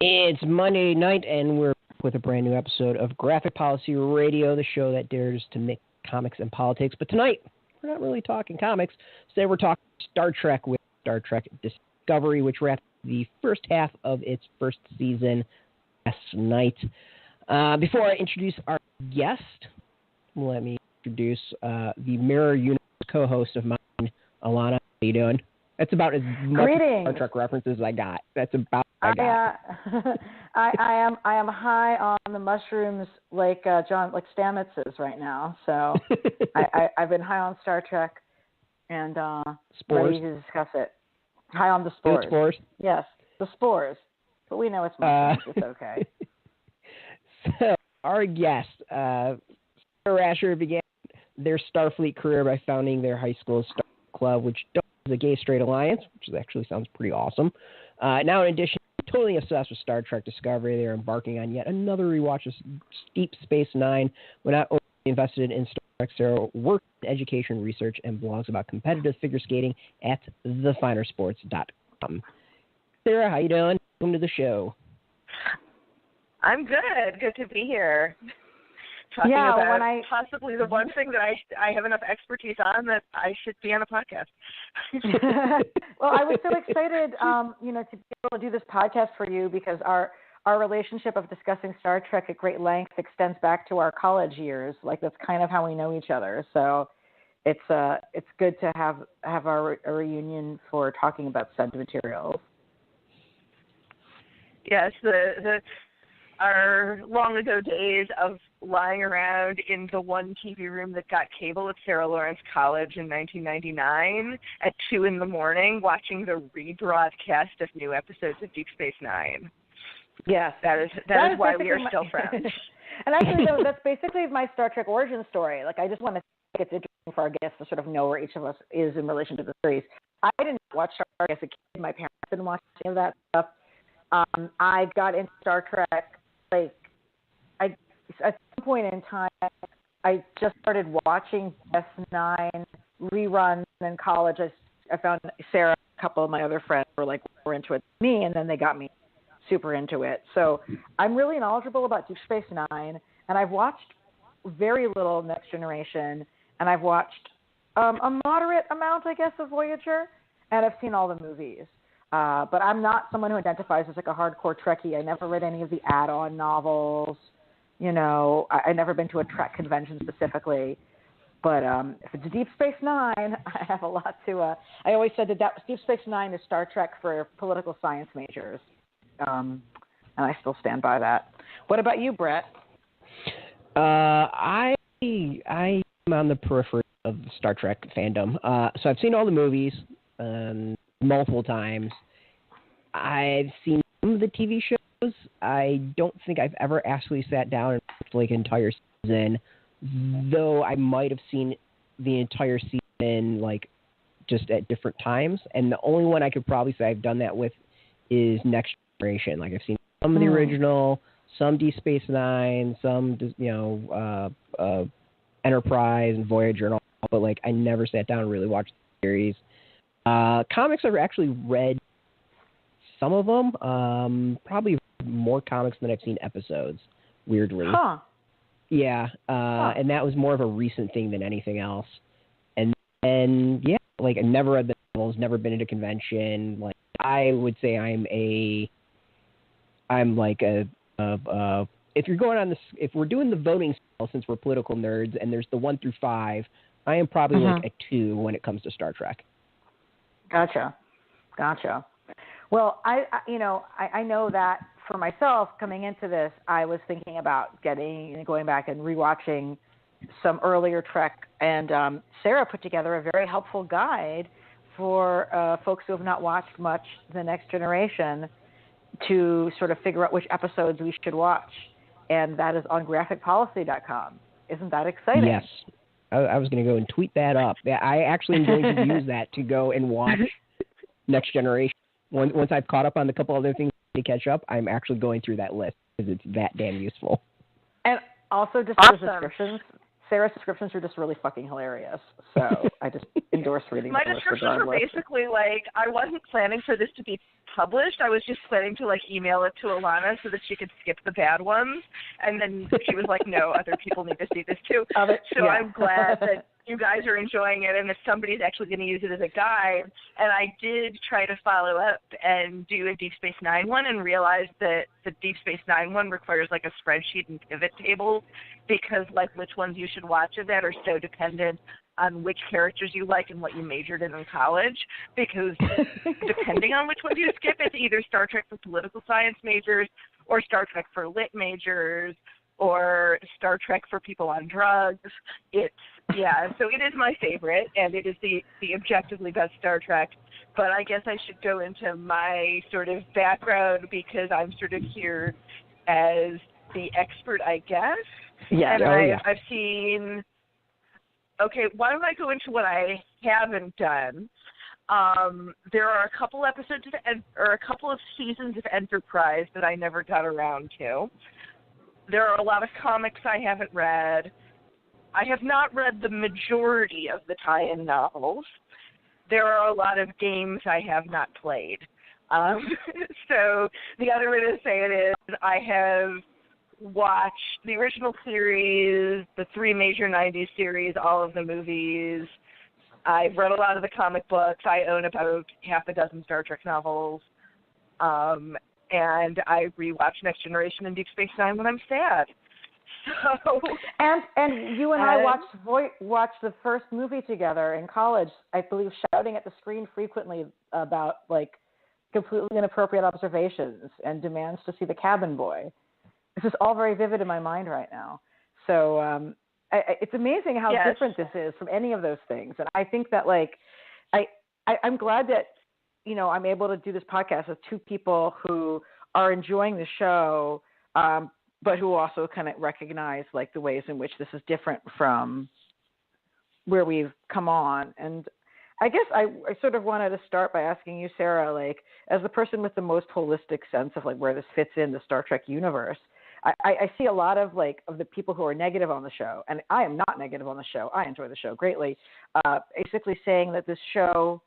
It's Monday night, and we're back with a brand new episode of Graphic Policy Radio, the show that dares to mix comics and politics. But tonight, we're not really talking comics. Instead, we're talking Star Trek with Star Trek Discovery, which wrapped the first half of its first season last night. Before I introduce our guest, let me introduce the Mirror Universe co-host of mine, Alana. How you doing? That's about as much Star Trek references as I got. That's about what I got. I am high on the mushrooms like Stamets is right now. So I've been high on Star Trek and ready to discuss it. High on the spores. Good spores? Yes, the spores. But we know it's mushrooms. It's okay. So our guest, Sarah Rasher, began their Starfleet career by founding their high school Star Club, which is a gay straight alliance, which actually sounds pretty awesome. Now, in addition, totally obsessed with Star Trek Discovery, they're embarking on yet another rewatch of Deep Space Nine. When not only invested in Star Trek, Sarah works in education, research, and blogs about competitive figure skating at thefinersports.com. Sarah, how you doing? Welcome to the show. I'm good. Good to be here. Talking about possibly the one thing that I have enough expertise on that I should be on a podcast. Well, I was so excited, to be able to do this podcast for you because our relationship of discussing Star Trek at great length extends back to our college years. Like that's kind of how we know each other. So it's good to have a reunion for talking about said materials. Yes, our long ago days of lying around in the one TV room that got cable at Sarah Lawrence College in 1999 at 2 a.m. watching the rebroadcast of new episodes of Deep Space Nine. Yes. That is why we are still friends. And actually, that's basically my Star Trek origin story. Like, I just want to think it's interesting for our guests to sort of know where each of us is in relation to the series. I didn't watch Star Trek as a kid. My parents didn't watch any of that stuff. I got into Star Trek at some point in time, I just started watching DS9 reruns in college. I found Sarah, a couple of my other friends were into it with me, and then they got me super into it. So I'm really knowledgeable about Deep Space Nine, and I've watched very little Next Generation, and I've watched a moderate amount, I guess, of Voyager, and I've seen all the movies. But I'm not someone who identifies as like a hardcore Trekkie. I never read any of the add-on novels. I've never been to a Trek convention specifically. But if it's Deep Space Nine, I have a lot to. I always said that Deep Space Nine is Star Trek for political science majors, and I still stand by that. What about you, Brett? I'm on the periphery of Star Trek fandom. So I've seen all the movies multiple times. I've seen some of the TV shows. I don't think I've ever actually sat down and watched an entire season, though I might have seen the entire season just at different times. And the only one I could probably say I've done that with is Next Generation. I've seen some of the original, some Deep Space Nine, some Enterprise and Voyager and all, but I never sat down and really watched the series. Comics, I've actually read some of them. Probably more comics than I've seen episodes, weirdly. Huh. Yeah. And that was more of a recent thing than anything else. And yeah, I've never read the novels, never been at a convention. I would say if you're going on this, if we're doing the voting scale, since we're political nerds and there's the 1 through 5, I am probably a 2 when it comes to Star Trek. Gotcha. Well, I know that for myself coming into this, I was thinking about going back and rewatching some earlier Trek, and Sarah put together a very helpful guide for folks who have not watched much The Next Generation to sort of figure out which episodes we should watch, and that is on graphicpolicy.com. Isn't that exciting? Yes. I was going to go and tweet that up. I actually am going to use that to go and watch Next Generation. Once I've caught up on the couple other things to catch up, I'm actually going through that list because it's that damn useful. And also just awesome. for subscriptions, Sarah's descriptions are just really fucking hilarious. So I just endorse reading My them descriptions were regardless. basically like, I wasn't planning for this to be published. I was just planning to like email it to Alana so that she could skip the bad ones. And then she was like, no, other people need to see this too. So I'm glad that you guys are enjoying it and that somebody's actually going to use it as a guide. And I did try to follow up and do a Deep Space Nine one and realized that the Deep Space Nine one requires like a spreadsheet and pivot table because like which ones you should watch of that are so dependent on which characters you like and what you majored in college, because depending on which one you skip, it's either Star Trek for political science majors or Star Trek for lit majors or Star Trek for people on drugs. So it is my favorite, and it is the objectively best Star Trek. But I guess I should go into my sort of background because I'm sort of here as the expert, I guess. Yeah. And I've seen... Okay, why don't I go into what I haven't done? There are a couple episodes or a couple of seasons of Enterprise that I never got around to. There are a lot of comics I haven't read. I have not read the majority of the tie-in novels. There are a lot of games I have not played. So the other way to say it is I have watched the original series, the 3 major 90s series, all of the movies. I've read a lot of the comic books. I own about half a dozen Star Trek novels. And I rewatch Next Generation and Deep Space Nine when I'm sad. So, and you and I watched the first movie together in college, I believe, shouting at the screen frequently about like completely inappropriate observations and demands to see the cabin boy. This is all very vivid in my mind right now. So it's amazing how different this is from any of those things. And I think that like I'm glad that, you know, I'm able to do this podcast with 2 people who are enjoying the show, but who also kind of recognize like the ways in which this is different from where we've come on. And I guess I sort of wanted to start by asking you, Sarah, like as the person with the most holistic sense of like where this fits in the Star Trek universe, I see a lot of like of the people who are negative on the show, and I am not negative on the show. I enjoy the show greatly. Basically saying that this show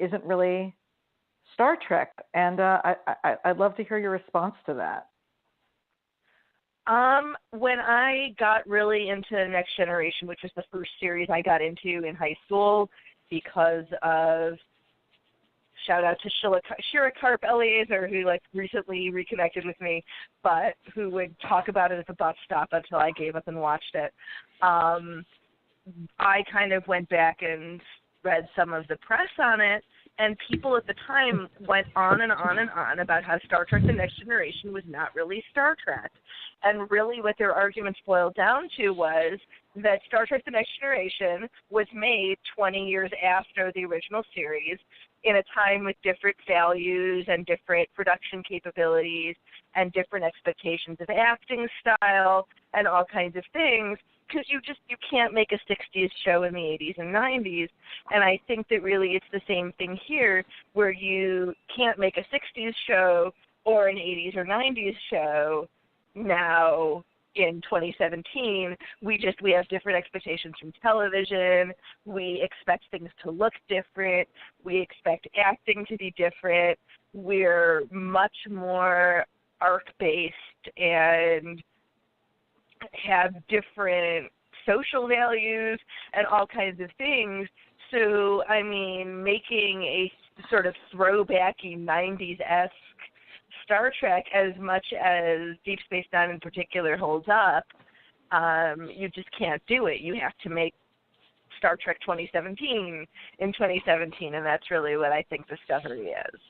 isn't really Star Trek, and I'd love to hear your response to that. When I got really into Next Generation, which was the first series I got into in high school because of, shout out to Shira Karp Eliezer, who like recently reconnected with me, but who would talk about it as a bus stop until I gave up and watched it. I kind of went back and read some of the press on it, and people at the time went on and on and on about how Star Trek The Next Generation was not really Star Trek. And really what their arguments boiled down to was that Star Trek The Next Generation was made 20 years after the original series in a time with different values and different production capabilities and different expectations of acting style and all kinds of things, because you can't make a 60s show in the 80s and 90s. And I think that really it's the same thing here, where you can't make a 60s show or an 80s or 90s show now in 2017. We have different expectations from television. We expect things to look different. We expect acting to be different. We're much more arc-based and have different social values and all kinds of things. So, I mean, making a sort of throwbacky 90s-esque Star Trek, as much as Deep Space Nine in particular holds up, you just can't do it. You have to make Star Trek 2017 in 2017, and that's really what I think Discovery is.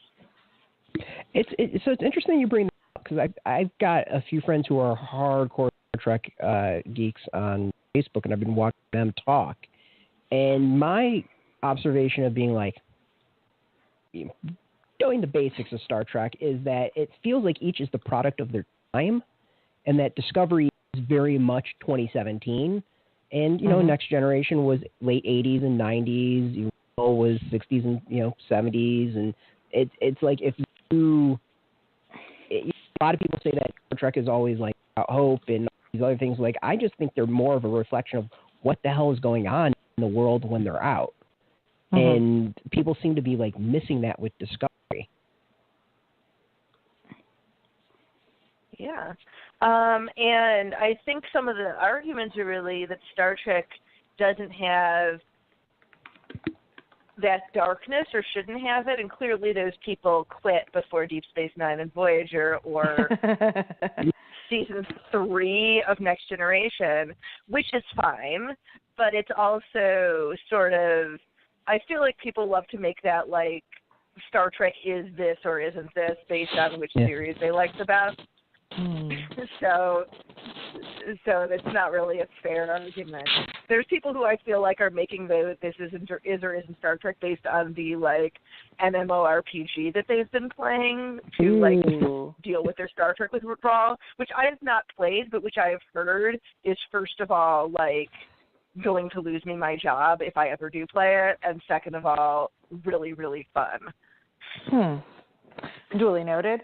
So it's interesting you bring that up, because I've got a few friends who are hardcore Star Trek geeks on Facebook, and I've been watching them talk. And my observation of being like, knowing the basics of Star Trek is that it feels like each is the product of their time, and that Discovery is very much 2017. And, you know, Next Generation was late 80s and 90s, was 60s and, 70s. And it's like if a lot of people say that Star Trek is always like about hope and these other things. Like, I just think they're more of a reflection of what the hell is going on in the world when they're out. And people seem to be, like, missing that with Discovery. Yeah. And I think some of the arguments are really that Star Trek doesn't have that darkness or shouldn't have it, and clearly those people quit before Deep Space Nine and Voyager or season 3 of Next Generation, which is fine, but it's also sort of, I feel like people love to make that like Star Trek is this or isn't this based on which series they like the best. So that's not really a fair argument. There's people who I feel like are making this is or isn't Star Trek based on the like MMORPG that they've been playing to like deal with their Star Trek withdrawal, which I have not played, but which I have heard is first of all like going to lose me my job if I ever do play it, and second of all, really, really fun. Duly noted.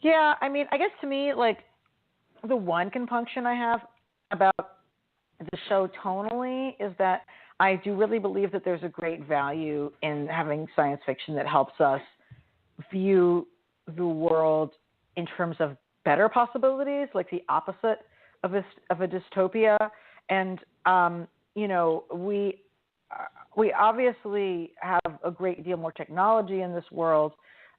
Yeah, I mean, I guess to me, like, the one compunction I have about the show tonally is that I do really believe that there's a great value in having science fiction that helps us view the world in terms of better possibilities, like the opposite of a dystopia. And, you know, we obviously have a great deal more technology in this world,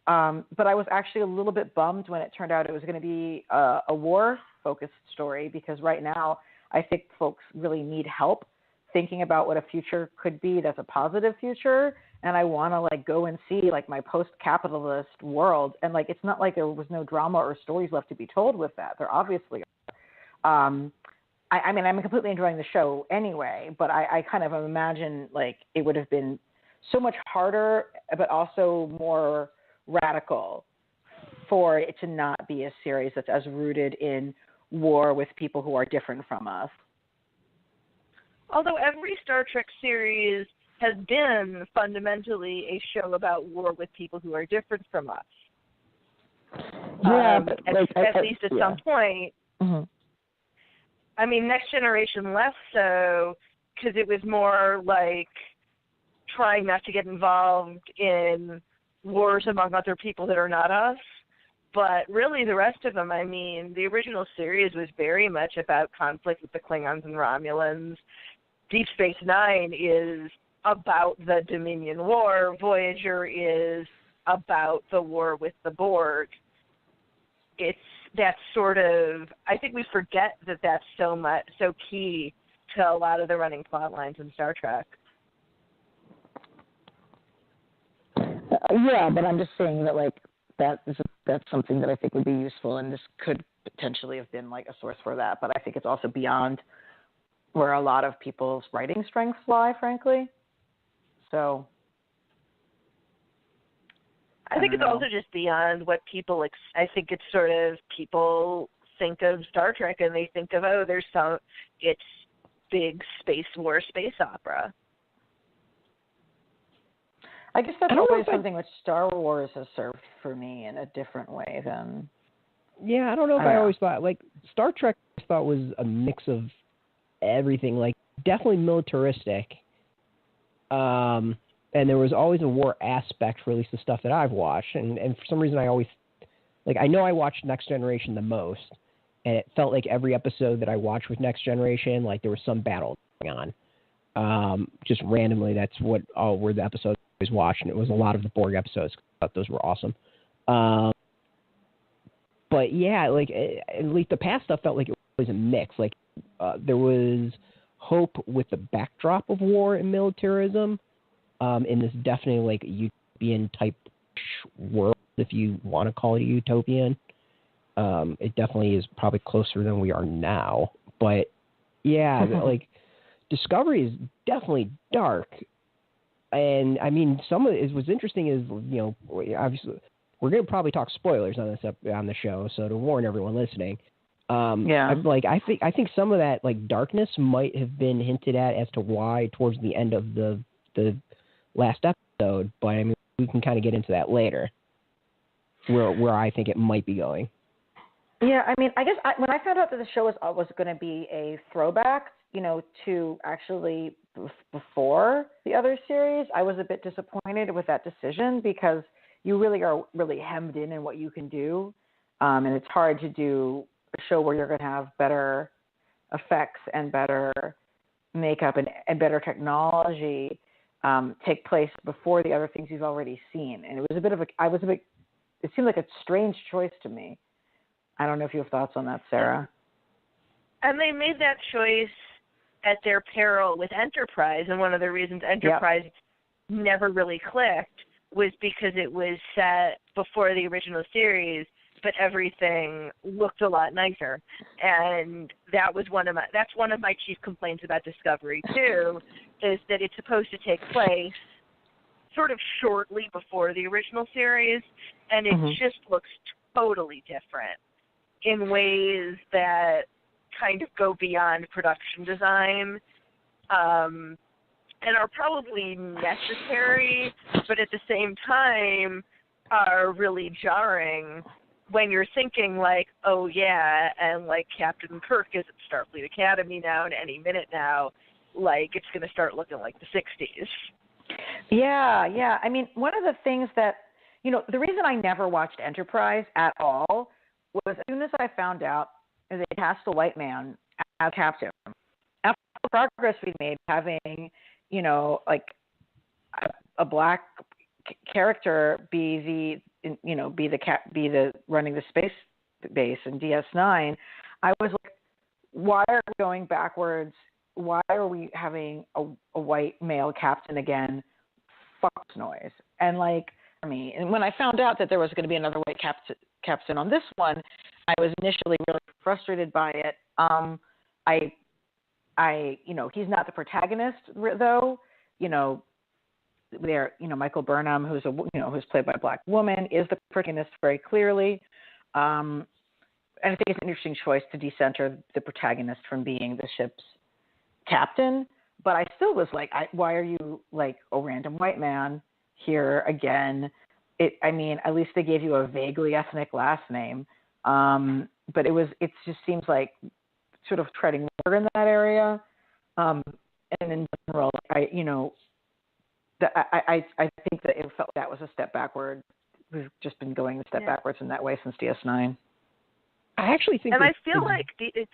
but I was actually a little bit bummed when it turned out it was going to be a war-focused story, because right now I think folks really need help thinking about what a future could be that's a positive future, and I want to like go and see like my post-capitalist world, and like it's not like there was no drama or stories left to be told with that. There obviously are. I mean, I'm completely enjoying the show anyway, but I kind of imagine like it would have been so much harder, but also more radical for it to not be a series that's as rooted in war with people who are different from us. Although every Star Trek series has been fundamentally a show about war with people who are different from us. Yeah, at least at some point. Mm-hmm. I mean, Next Generation less so because it was more like trying not to get involved in wars among other people that are not us. But really the rest of them, I mean, the original series was very much about conflict with the Klingons and Romulans. Deep Space Nine is about the Dominion War. Voyager is about the war with the Borg. That's sort of, I think we forget that that's so key to a lot of the running plot lines in Star Trek. Yeah, but I'm just saying that like that's something that I think would be useful, and this could potentially have been like a source for that. But I think it's also beyond where a lot of people's writing strengths lie, frankly. So I think it's also just beyond what people. I think it's sort of people think of Star Trek and they think of it's big space war, space opera. I guess that's always something which Star Wars has served for me in a different way than. Yeah, I don't know if I always thought, like, Star Trek I thought was a mix of everything, like, definitely militaristic. And there was always a war aspect for at least the stuff that I've watched. And for some reason I always, like, I know I watched Next Generation the most, and it felt like every episode that I watched with Next Generation, like, there was some battle going on. Just randomly, that's what all were the episodes I always watched, and it was a lot of the Borg episodes. I thought those were awesome. But yeah, like, at least the past stuff felt like it was a mix. Like, there was hope with the backdrop of war and militarism, in this definitely like utopian type world, if you want to call it a utopian. It definitely is probably closer than we are now. But yeah, like Discovery is definitely dark. And I mean, some of it what's interesting is, you know, obviously we're going to probably talk spoilers on the show. So to warn everyone listening, I think some of that like darkness might have been hinted at as to why towards the end of the last episode, but I mean, we can kind of get into that later, where I think it might be going. Yeah, I mean, I guess when I found out that the show was going to be a throwback, to actually before the other series, I was a bit disappointed with that decision because you really are really hemmed in what you can do, and it's hard to do a show where you're going to have better effects and better makeup and better technology take place before the other things you've already seen. And it was it seemed like a strange choice to me. I don't know if you have thoughts on that, Sarah. And they made that choice at their peril with Enterprise, and one of the reasons Enterprise never really clicked was because it was set before the original series, but everything looked a lot nicer. And that's one of my chief complaints about Discovery too, is that it's supposed to take place sort of shortly before the original series, and it just looks totally different in ways that kind of go beyond production design, and are probably necessary, but at the same time are really jarring when you're thinking like, oh yeah, and like Captain Kirk is at Starfleet Academy now, and any minute now, like it's going to start looking like the 60s. Yeah. I mean, one of the things that, the reason I never watched Enterprise at all was as soon as I found out they cast a white man as captain. After the progress we made, having, like a black character be the running the space base in DS9, I was like, why are we going backwards? Why are we having a white male captain again? Fuck noise. And and when I found out that there was going to be another white captain on this one, I was initially really frustrated by it. He's not the protagonist though. Michael Burnham, who's played by a black woman, is the protagonist very clearly. And I think it's an interesting choice to decenter the protagonist from being the ship's captain. But I still was like, why are you like a random white man here again? At least they gave you a vaguely ethnic last name. But it just seems like sort of treading water in that area. And in general, I think that it felt that was a step backward. We've just been going a step backwards in that way since DS9. I actually think, and I feel like it's.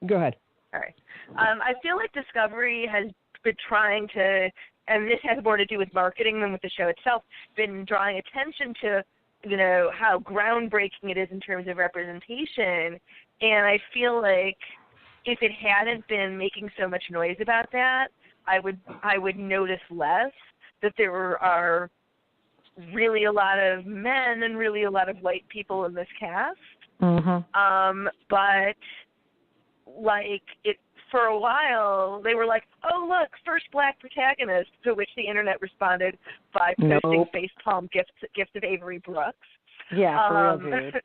Go ahead. All right. I feel like Discovery has been trying to, and this has more to do with marketing than with the show itself, been drawing attention to, how groundbreaking it is in terms of representation. And I feel like if it hadn't been making so much noise about that, I would notice less that there are really a lot of men and really a lot of white people in this cast. But for a while, they were like, oh, look, first black protagonist, to which the internet responded by posting facepalm gifts of Avery Brooks. Yeah, for real, dude.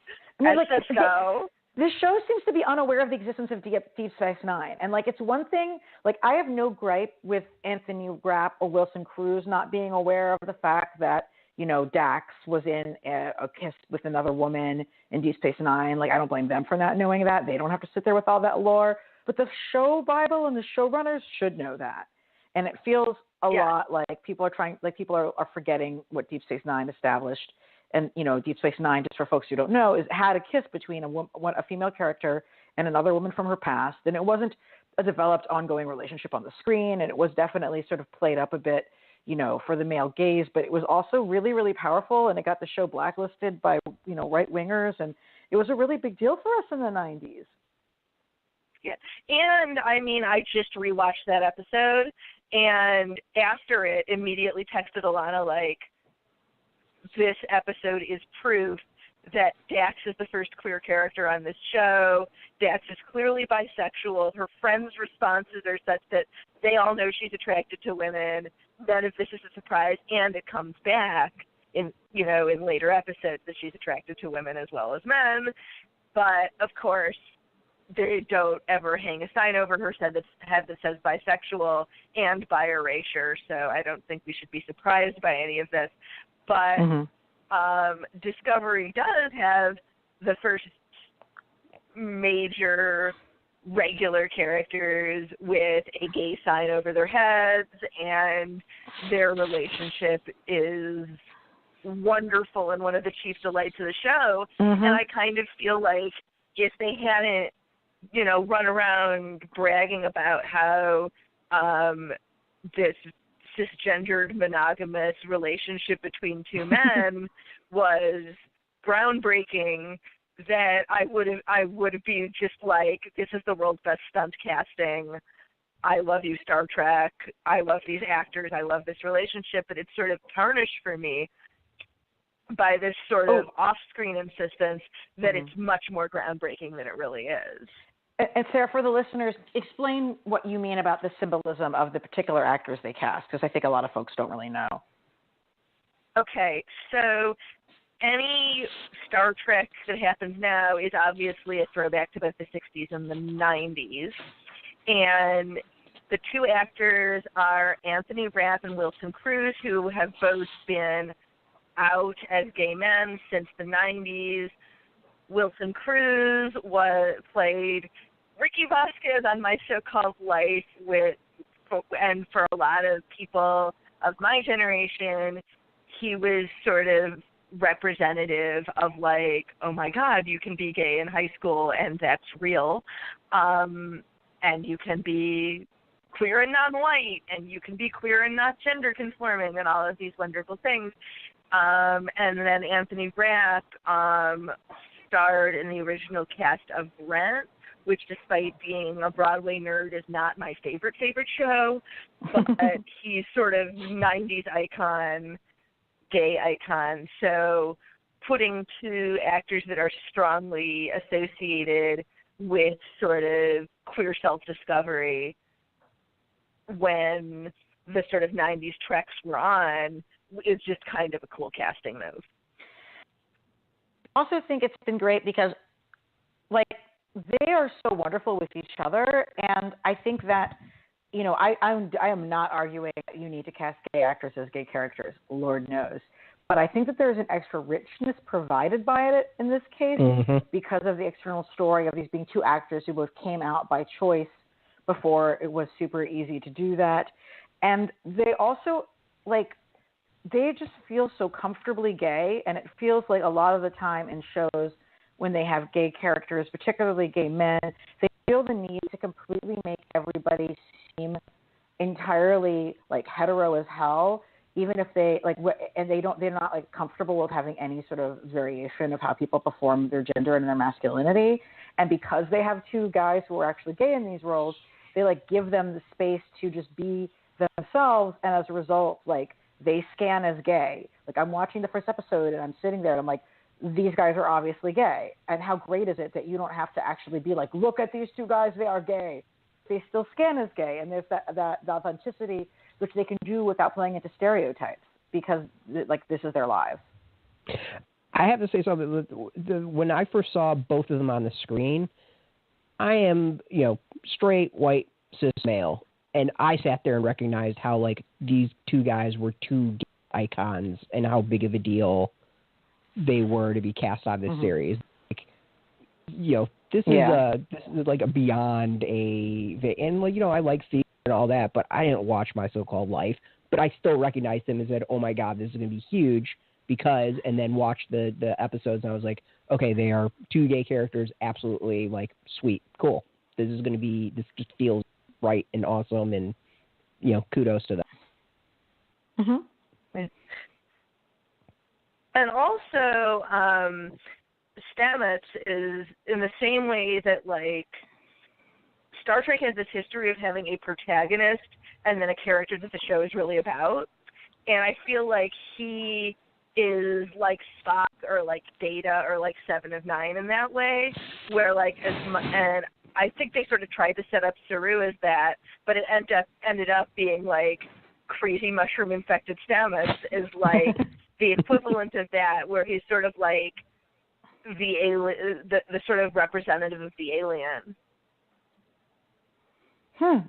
This show seems to be unaware of the existence of Deep Space Nine. And, it's one thing, I have no gripe with Anthony Rapp or Wilson Cruz not being aware of the fact that, Dax was in a kiss with another woman in Deep Space Nine. I don't blame them for not knowing that. They don't have to sit there with all that lore. But the show Bible and the showrunners should know that. And it feels a lot like people are forgetting what Deep Space Nine established. And, Deep Space Nine, just for folks who don't know, had a kiss between a female character and another woman from her past. And it wasn't a developed ongoing relationship on the screen. And it was definitely sort of played up a bit, for the male gaze. But it was also really, really powerful. And it got the show blacklisted by, right-wingers. And it was a really big deal for us in the 90s. Yeah. And, I just rewatched that episode. And after it, immediately texted Alana, this episode is proof that Dax is the first queer character on this show. Dax is clearly bisexual. Her friends' responses are such that they all know she's attracted to women. None of this is a surprise, and it comes back in later episodes that she's attracted to women as well as men. But of course, they don't ever hang a sign over her head that says bisexual and bi erasure. So I don't think we should be surprised by any of this. But Discovery does have the first major regular characters with a gay sign over their heads, and their relationship is wonderful and one of the chief delights of the show. Mm-hmm. And I kind of feel like if they hadn't, run around bragging about how this cisgendered monogamous relationship between two men was groundbreaking, that I would be just like, this is the world's best stunt casting. I love you, Star Trek. I love these actors. I love this relationship. But it's sort of tarnished for me by this sort of off-screen insistence that it's much more groundbreaking than it really is. And Sarah, for the listeners, explain what you mean about the symbolism of the particular actors they cast, because I think a lot of folks don't really know. Okay, so any Star Trek that happens now is obviously a throwback to both the 60s and the 90s. And the two actors are Anthony Rapp and Wilson Cruz, who have both been out as gay men since the 90s. Wilson Cruz played Ricky Vasquez on My So-Called Life, and for a lot of people of my generation, he was sort of representative of like, oh my God, you can be gay in high school and that's real, and you can be queer and non-white, and you can be queer and not gender conforming, and all of these wonderful things. And then Anthony Rapp starred in the original cast of Rent, which, despite being a Broadway nerd, is not my favorite show, but he's sort of 90s icon, gay icon. So putting two actors that are strongly associated with sort of queer self-discovery when the sort of 90s treks were on is just kind of a cool casting move. I also think it's been great because, like, they are so wonderful with each other, and I think that, I am not arguing that you need to cast gay actors as gay characters, Lord knows, but I think that there's an extra richness provided by it in this case because of the external story of these being two actors who both came out by choice before it was super easy to do that, and they also, like, they just feel so comfortably gay, and it feels like a lot of the time in shows when they have gay characters, particularly gay men, they feel the need to completely make everybody seem entirely like hetero as hell, even if they they're not like comfortable with having any sort of variation of how people perform their gender and their masculinity. And because they have two guys who are actually gay in these roles, they like give them the space to just be themselves, and as a result, like, they scan as gay. Like, I'm watching the first episode and I'm sitting there and I'm like, these guys are obviously gay. And how great is it that you don't have to actually be like, look at these two guys, they are gay. They still scan as gay. And there's that authenticity which they can do without playing into stereotypes because, like, this is their lives. I have to say something. When I first saw both of them on the screen, I am, straight, white, cis male. And I sat there and recognized how, like, these two guys were two icons and how big of a deal they were to be cast on this series. Like, this is like a beyond and, like, I like theater and all that, but I didn't watch My So-Called Life. But I still recognized them and said, oh my God, this is going to be huge because, and then watched the episodes and I was like, okay, they are two gay characters. Absolutely, like, sweet, cool. This just feels right and awesome, and kudos to them. And also, Stamets is in the same way that, like, Star Trek has this history of having a protagonist and then a character that the show is really about, and I feel like he is like Spock or like Data or like Seven of Nine in that way, where, like, and I think they sort of tried to set up Saru as that, but it ended up being like crazy mushroom-infected Stamets is like the equivalent of that, where he's sort of like the sort of representative of the alien.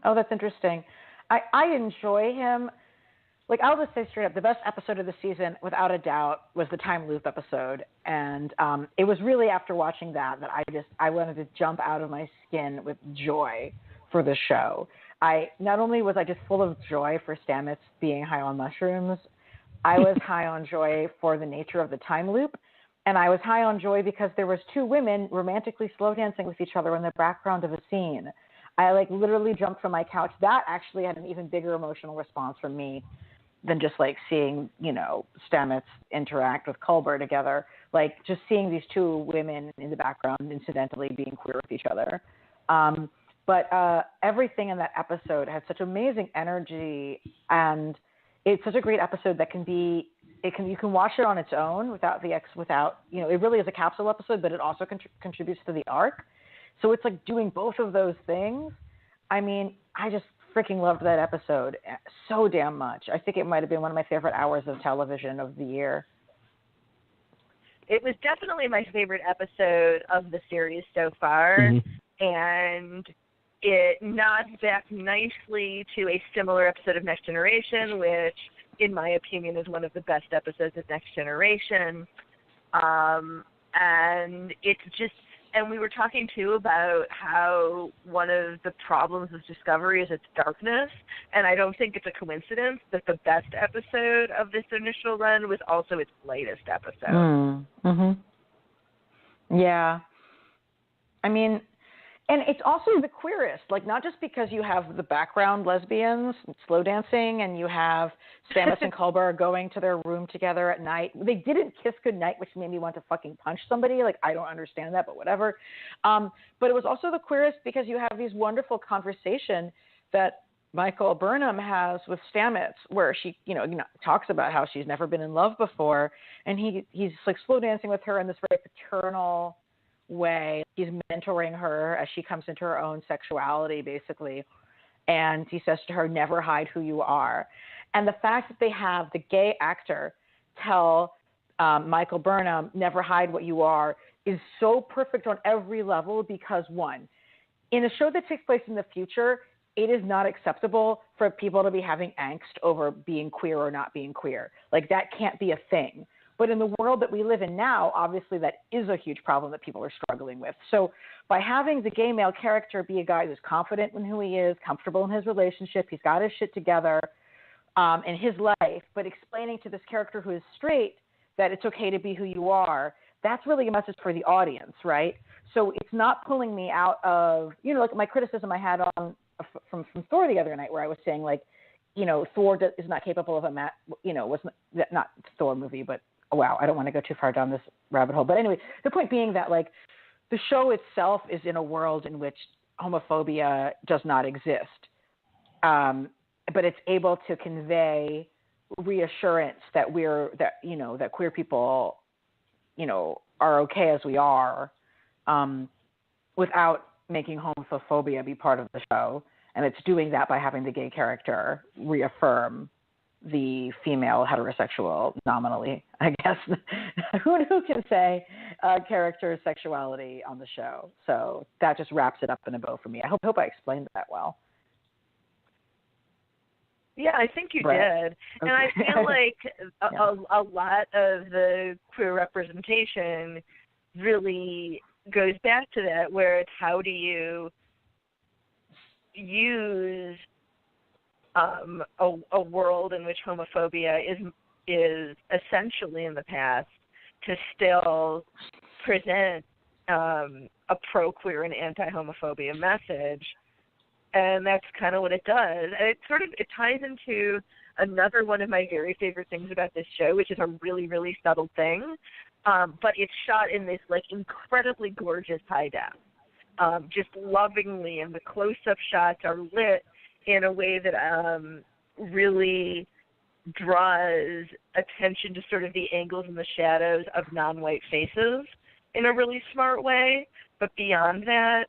Oh, that's interesting. I enjoy him. like, I'll just say straight up, the best episode of the season, without a doubt, was the time loop episode. And it was really after watching that I wanted to jump out of my skin with joy for the show. Not only was I just full of joy for Stamets being high on mushrooms, I was high on joy for the nature of the time loop. And I was high on joy because there was two women romantically slow dancing with each other in the background of a scene. I like literally jumped from my couch. That actually had an even bigger emotional response from me than just like seeing, Stamets interact with Culber together. Like just seeing these two women in the background incidentally being queer with each other. But everything in that episode had such amazing energy, and it's such a great episode that you can watch it on its own without it really is a capsule episode, but it also contributes to the arc. So it's like doing both of those things. I mean, I just freaking loved that episode so damn much. I think it might have been one of my favorite hours of television of the year. It was definitely my favorite episode of the series so far, and it nods back nicely to a similar episode of Next Generation, which, in my opinion, is one of the best episodes of Next Generation. And it's just, and we were talking too about how one of the problems of Discovery is its darkness, and I don't think it's a coincidence that the best episode of this initial run was also its latest episode. Yeah. I mean, and it's also the queerest, like not just because you have the background lesbians slow dancing and you have Stamets and Culber going to their room together at night. They didn't kiss goodnight, which made me want to fucking punch somebody. Like, I don't understand that, but whatever. But it was also the queerest because you have these wonderful conversation that Michael Burnham has with Stamets, where she, talks about how she's never been in love before. And he's like slow dancing with her in this very paternal way. He's mentoring her as she comes into her own sexuality, basically. And he says to her, never hide who you are. And the fact that they have the gay actor tell Michael Burnham, never hide what you are, is so perfect on every level because, one, in a show that takes place in the future, it is not acceptable for people to be having angst over being queer or not being queer. Like, that can't be a thing. But in the world that we live in now, obviously that is a huge problem that people are struggling with. So by having the gay male character be a guy who's confident in who he is, comfortable in his relationship, he's got his shit together in his life, but explaining to this character who is straight that it's okay to be who you are, that's really a message for the audience, right? So it's not pulling me out of, like my criticism I had on from Thor the other night, where I was saying, like, Thor is not capable of was not Thor movie, but wow, I don't want to go too far down this rabbit hole. But anyway, the point being that, like, the show itself is in a world in which homophobia does not exist. But it's able to convey reassurance that that queer people, are okay as we are, without making homophobia be part of the show. And it's doing that by having the gay character reaffirm the female heterosexual, nominally, I guess, who can say, character sexuality on the show. So that just wraps it up in a bow for me. I hope I explained that well. Yeah, I think you did. Okay. And I feel like a lot of the queer representation really goes back to that, where it's how do you use a world in which homophobia is essentially in the past to still present a pro-queer and anti-homophobia message. And that's kind of what it does. And it ties into another one of my very favorite things about this show, which is a really, really subtle thing. But it's shot in this, like, incredibly gorgeous high def. Just lovingly, and the close-up shots are lit in a way that really draws attention to sort of the angles and the shadows of non-white faces in a really smart way. But beyond that,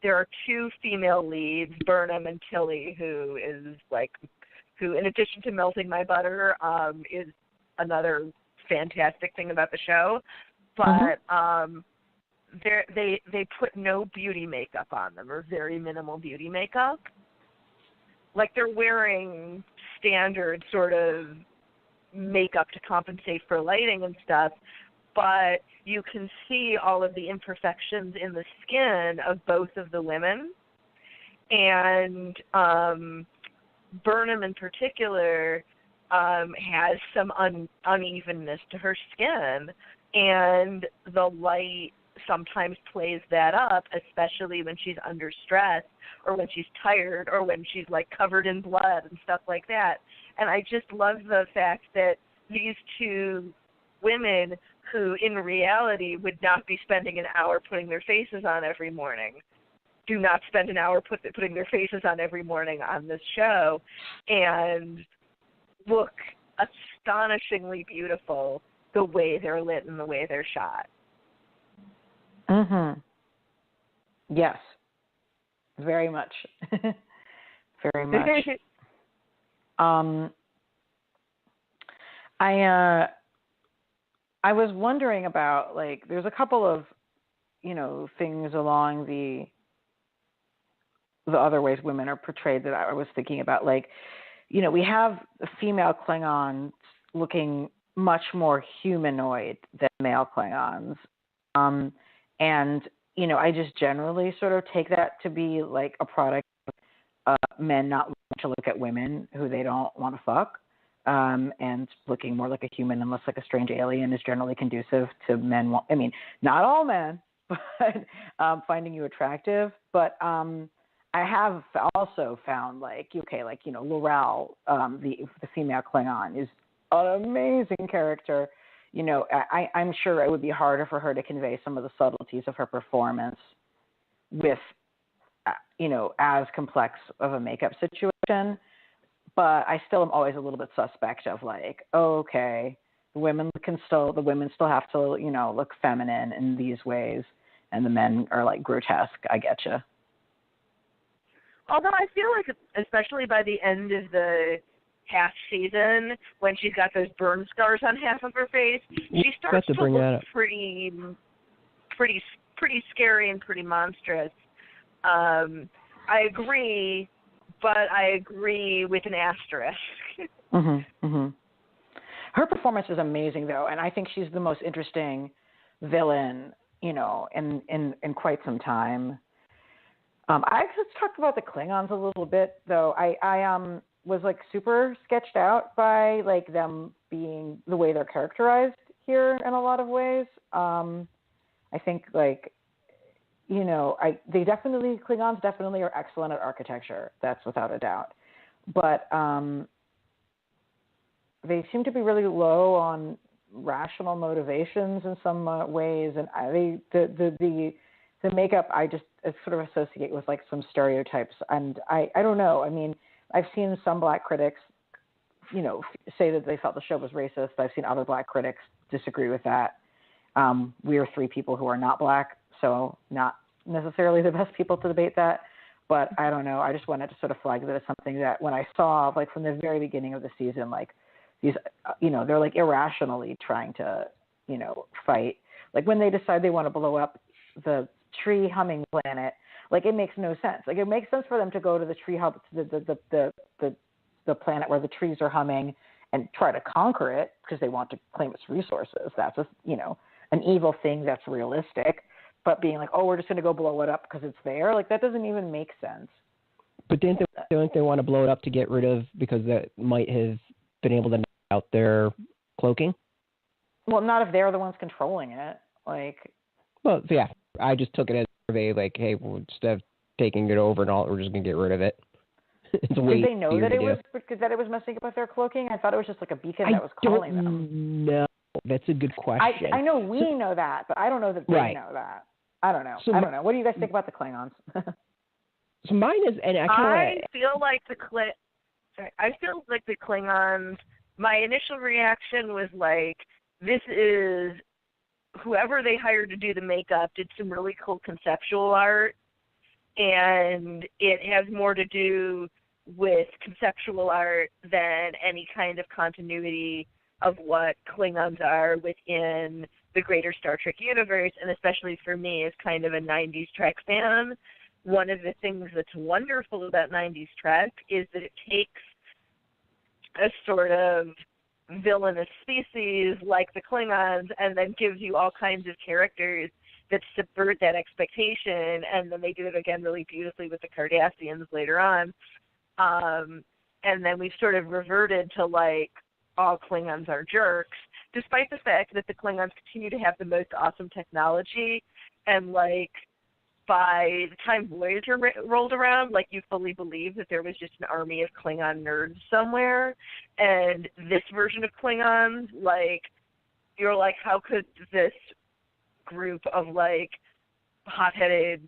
there are two female leads, Burnham and Tilly, who in addition to melting my butter, is another fantastic thing about the show. But they put no beauty makeup on them, or very minimal beauty makeup. Like, they're wearing standard sort of makeup to compensate for lighting and stuff, but you can see all of the imperfections in the skin of both of the women. And Burnham in particular has some unevenness to her skin, and the light sometimes plays that up, especially when she's under stress or when she's tired or when she's like covered in blood and stuff like that. And I just love the fact that these two women who in reality would not be spending an hour putting their faces on every morning do not spend an hour putting their faces on every morning on this show and look astonishingly beautiful the way they're lit and the way they're shot. Mhm. Yes. Very much. Very much. I was wondering about, like, there's a couple of, things along the other ways women are portrayed that I was thinking about. Like, we have female Klingons looking much more humanoid than male Klingons. And, I just generally sort of take that to be like a product of men not wanting to look at women who they don't want to fuck, and looking more like a human and less like a strange alien is generally conducive to men. Not all men, but finding you attractive. But I have also found L'Oreal, the female Klingon, is an amazing character. I'm sure it would be harder for her to convey some of the subtleties of her performance with, as complex of a makeup situation. But I still am always a little bit suspect of like, okay, the women still have to, look feminine in these ways, and the men are like grotesque. I getcha. Although I feel like, especially by the end of the half season, when she's got those burn scars on half of her face, she starts to look pretty scary and pretty monstrous. I agree, but I agree with an asterisk. Mm-hmm, mm-hmm. Her performance is amazing, though, and I think she's the most interesting villain, in quite some time. I just talked about the Klingons a little bit, though. I was like super sketched out by like them being the way they're characterized here in a lot of ways. I think Klingons definitely are excellent at architecture. That's without a doubt. But they seem to be really low on rational motivations in some ways, and the makeup I just sort of associate with like some stereotypes, and I don't know. I mean, I've seen some Black critics, say that they felt the show was racist. I've seen other Black critics disagree with that. We are three people who are not Black, so not necessarily the best people to debate that. But I don't know. I just wanted to sort of flag that as something that when I saw, like from the very beginning of the season, like these, they're like irrationally trying to, fight. Like when they decide they want to blow up the tree humming planet, like it makes no sense. Like it makes sense for them to go to the tree hub, the planet where the trees are humming, and try to conquer it because they want to claim its resources. That's an evil thing that's realistic. But being like, oh, we're just going to go blow it up because it's there, like that doesn't even make sense. But don't they want to blow it up to get rid of, because that might have been able to knock out their cloaking? Well, not if they're the ones controlling it. Like, well, yeah, I just took it as a survey, like, hey, well, instead of taking it over and all, we're just going to get rid of it. It's did they know that it was messing up with their cloaking? I thought it was just like a beacon that was calling them. No, that's a good question. I know we know that, but I don't know that they know that. I don't know. I don't know. What do you guys think about the Klingons? So mine is, and I feel like the Klingons. My initial reaction was like, this is whoever they hired to do the makeup did some really cool conceptual art, and it has more to do with conceptual art than any kind of continuity of what Klingons are within the greater Star Trek universe. And especially for me as kind of a 90s Trek fan, one of the things that's wonderful about 90s Trek is that it takes a sort of villainous species like the Klingons, and then gives you all kinds of characters that subvert that expectation, and then they did it again really beautifully with the Cardassians later on. And then we've sort of reverted to, like, all Klingons are jerks, despite the fact that the Klingons continue to have the most awesome technology, and, like, by the time Voyager rolled around, like, you fully believe that there was just an army of Klingon nerds somewhere, and this version of Klingons, like, you're like, how could this group of, like, hot-headed,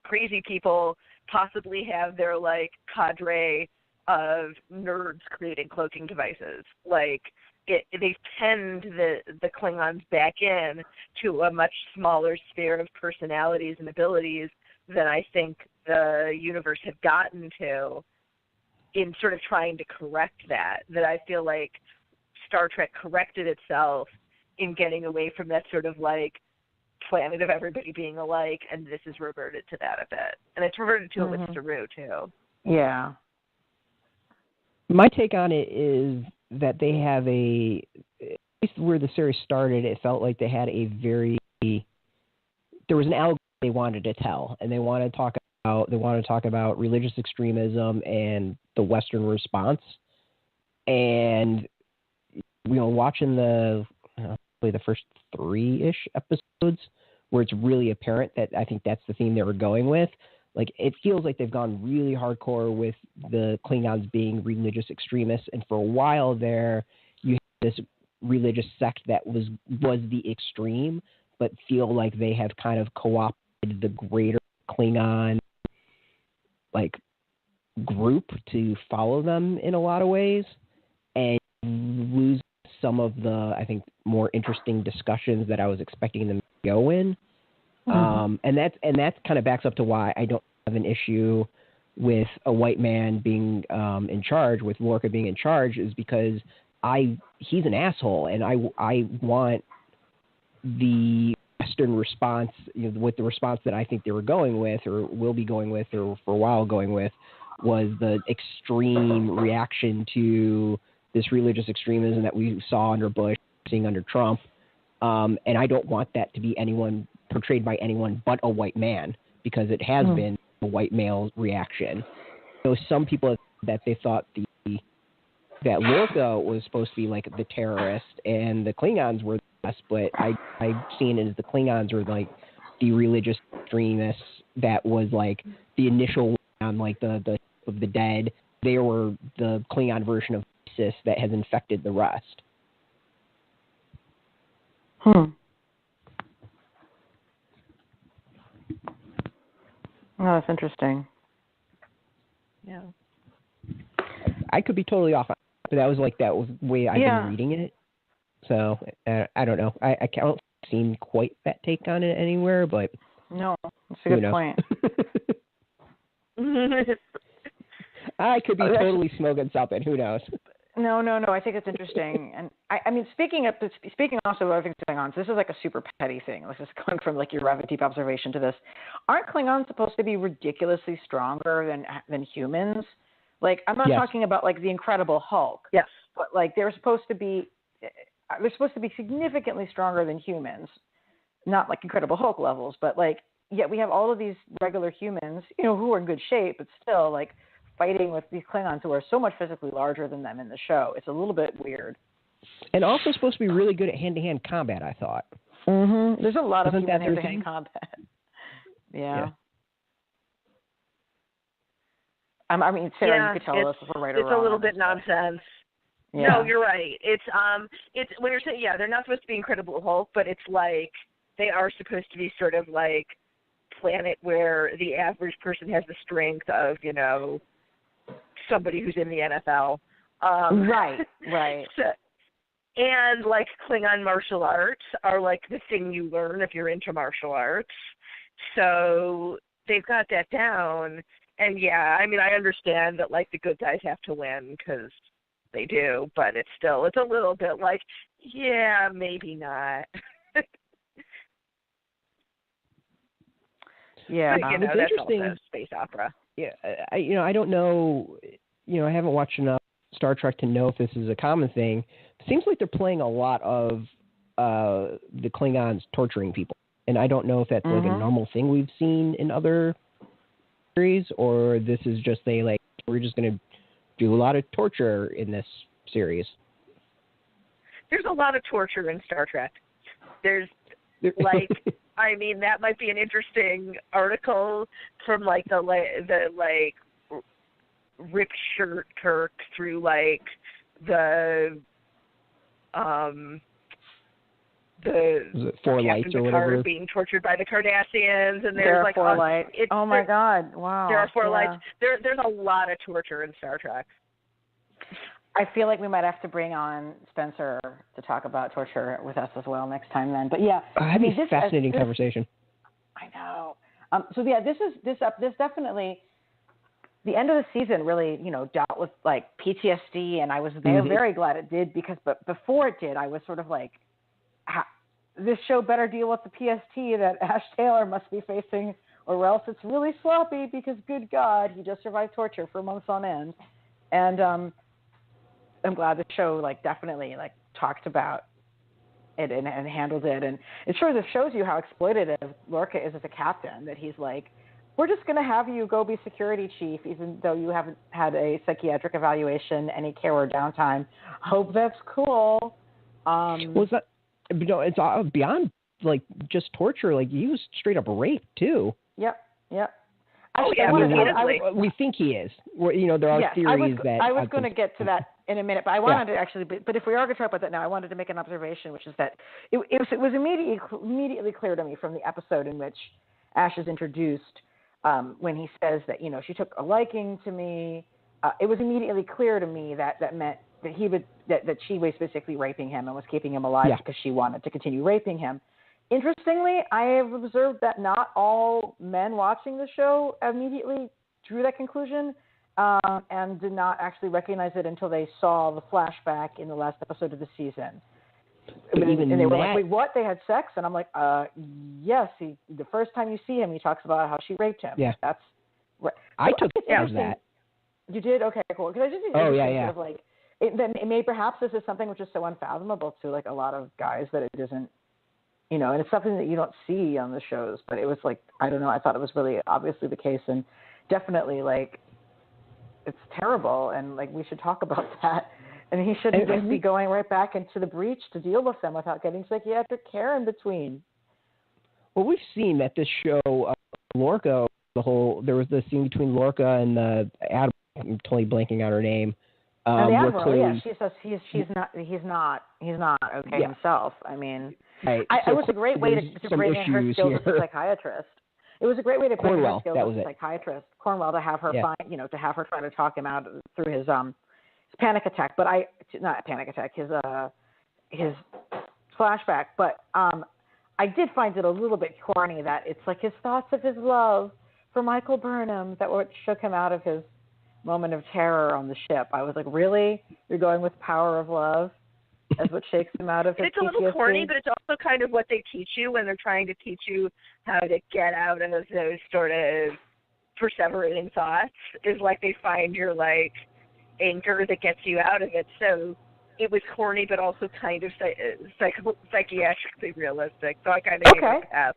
crazy people possibly have their, like, cadre of nerds creating cloaking devices? Like, they've penned the Klingons back in to a much smaller sphere of personalities and abilities than I think the universe had gotten to in sort of trying to correct that I feel like Star Trek corrected itself in getting away from that sort of, like, planet of everybody being alike, and this has reverted to that a bit. And it's reverted to it with Saru, too. Yeah. My take on it is that they have at least where the series started, it felt like they had there was an allegory they wanted to tell, and they wanted to talk about religious extremism and the Western response. And, watching probably the first 3-ish episodes where it's really apparent that I think that's the theme they were going with. Like, it feels like they've gone really hardcore with the Klingons being religious extremists, and for a while there, you had this religious sect that was the extreme, but feel like they have kind of co-opted the greater Klingon, like, group to follow them in a lot of ways, and lose some of the, I think, more interesting discussions that I was expecting them to go in. And that's kind of backs up to why I don't have an issue with a white man being in charge, with Lorca being in charge, is because he's an asshole, and I want the Western response, with the response that I think they were going with, or will be going with, or for a while going with, was the extreme reaction to this religious extremism that we saw under Bush, seeing under Trump. And I don't want that to be portrayed by anyone but a white man, because it has been a white male reaction. So some people that they thought that Lorca was supposed to be like the terrorist and the Klingons were the best, but I've seen it as the Klingons are like the religious extremists that was like the initial on like the of the dead. They were the Klingon version of ISIS that has infected the rest. Oh, that's interesting. Yeah. I could be totally off, but that was the way I've been reading it. So I don't know. I can't seen quite that take on it anywhere, but no, that's a good point. I could be totally smoking something. Who knows? No. I think it's interesting, and I mean, speaking also of other things going on. So this is like a super petty thing. This is going from like your rather deep observation to this. Aren't Klingons supposed to be ridiculously stronger than humans? Like, I'm not talking about like the Incredible Hulk. Yes. But like they're supposed to be significantly stronger than humans. Not like Incredible Hulk levels, but like yet we have all of these regular humans, who are in good shape, but still like fighting with these Klingons who are so much physically larger than them in the show. It's a little bit weird. And also supposed to be really good at hand-to-hand combat, I thought. Mm-hmm. There's a lot of hand-to-hand combat. Yeah. I mean, Sarah, you could tell us if we're right or wrong. It's a little bit nonsense. Yeah. No, you're right. It's when you're saying, they're not supposed to be Incredible Hulk, but it's like they are supposed to be sort of like planet where the average person has the strength of, somebody who's in the NFL. Right. So, and like Klingon martial arts are like the thing you learn if you're into martial arts. So they've got that down. And I mean, I understand that like the good guys have to win because they do, but it's a little bit like, maybe not. Yeah, but, it's that's interesting. also space opera. Yeah, I don't know. I haven't watched enough Star Trek to know if this is a common thing. It seems like they're playing a lot of the Klingons torturing people. And I don't know if that's like a normal thing we've seen in other series, or this is just we're just going to do a lot of torture in this series. There's a lot of torture in Star Trek. There's I mean, that might be an interesting article from the Rip Shirt Kirk through the Four Lights or whatever, being tortured by the Cardassians, and there are four lights. Oh my God! Wow. There are four lights. There's a lot of torture in Star Trek. I feel like we might have to bring on Spencer to talk about torture with us as well next time then. But yeah, that'd be a fascinating conversation. I know. This definitely, the end of the season really, dealt with PTSD, and I was very glad it did, because but before it did, I was sort of like, this show better deal with the PST that Ash Taylor must be facing, or else it's really sloppy, because good God, he just survived torture for months on end. And I'm glad the show definitely talked about it and handled it. And it sure shows you how exploitative Lorca is as a captain, that he's like, we're just going to have you go be security chief, even though you haven't had a psychiatric evaluation, any care or downtime. Hope that's cool. Was that? It's beyond just torture. He was straight up raped too. Yep. Oh yeah, we think he is. There are theories that I was going to get to that in a minute, but I wanted to actually. But if we are going to talk about that now, I wanted to make an observation, which is that it was immediately clear to me from the episode in which Ash is introduced, when he says that she took a liking to me. It was immediately clear to me that meant that she was basically raping him and was keeping him alive because she wanted to continue raping him. Interestingly, I have observed that not all men watching the show immediately drew that conclusion, and did not actually recognize it until they saw the flashback in the last episode of the season. And they were like, wait, what? They had sex? And I'm like, yes. The first time you see him, he talks about how she raped him. Yeah. That's right. I took it as that. You did? Okay, cool. Because I just think sort of it perhaps this is something which is so unfathomable to a lot of guys that it isn't, and it's something that you don't see on the shows, but it was I don't know, I thought it was really obviously the case, and definitely it's terrible, and we should talk about that, and he shouldn't just be going right back into the breach to deal with them without getting psychiatric care in between. Well, we've seen that this show, Lorca, there was the scene between Lorca and the Admiral. I'm totally blanking out her name. And the Admiral, she says he's not okay himself. I mean, right. It was a great way to bring in her skills as a psychiatrist. It was a great way to bring in her skills as a psychiatrist, Cornwell, to have her to have her try to talk him out through his panic attack. But not panic attack, his flashback. But I did find it a little bit corny that it's his thoughts of his love for Michael Burnham that what shook him out of his moment of terror on the ship. I was like, really? You're going with power of love as what shakes him out of his PTSD? It's a little corny, but it's also kind of what they teach you when they're trying to teach you how to get out of those sort of perseverating thoughts, is they find your anchor that gets you out of it. So it was corny, but also kind of psychiatrically realistic. So I kind of gave it a pass.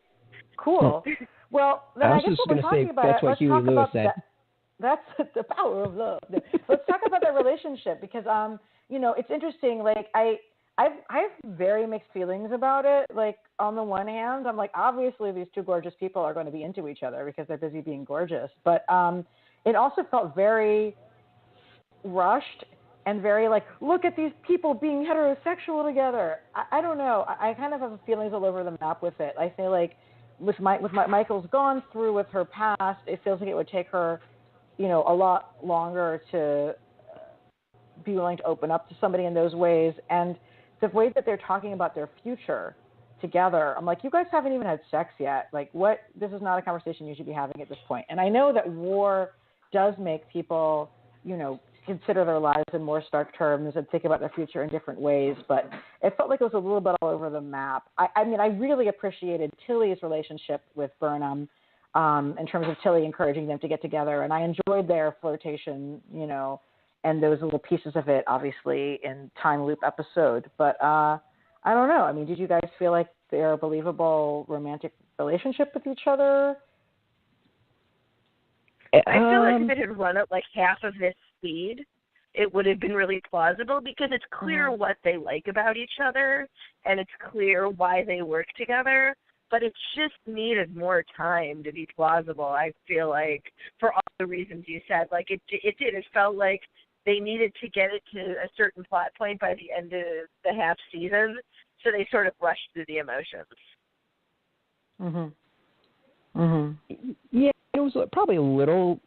Cool. Well, then I guess what we're talking about, that's what Huey Lewis said. That's the power of love. Let's talk about that relationship, because it's interesting. I have very mixed feelings about it. On the one hand, I'm obviously these two gorgeous people are going to be into each other because they're busy being gorgeous. But it also felt very rushed and very look at these people being heterosexual together. I don't know. I kind of have feelings all over the map with it. I feel with Michael's gone through with her past, it feels like it would take her a lot longer to be willing to open up to somebody in those ways. And the way that they're talking about their future together, I'm you guys haven't even had sex yet. What? This is not a conversation you should be having at this point. And I know that war does make people, consider their lives in more stark terms and think about their future in different ways. But it felt like it was a little bit all over the map. I mean, I really appreciated Tilly's relationship with Burnham, in terms of Tilly encouraging them to get together. And I enjoyed their flirtation, and those little pieces of it, obviously, in time loop episode. But I don't know. I mean, did you guys feel like they're a believable romantic relationship with each other? I feel like if it had run at like half of this speed, it would have been really plausible because it's clear what they like about each other and it's clear why they work together, but it just needed more time to be plausible. I feel like for all the reasons you said, like it did. It felt like they needed to get it to a certain plot point by the end of the half season, so they sort of rushed through the emotions. Yeah, it was probably a little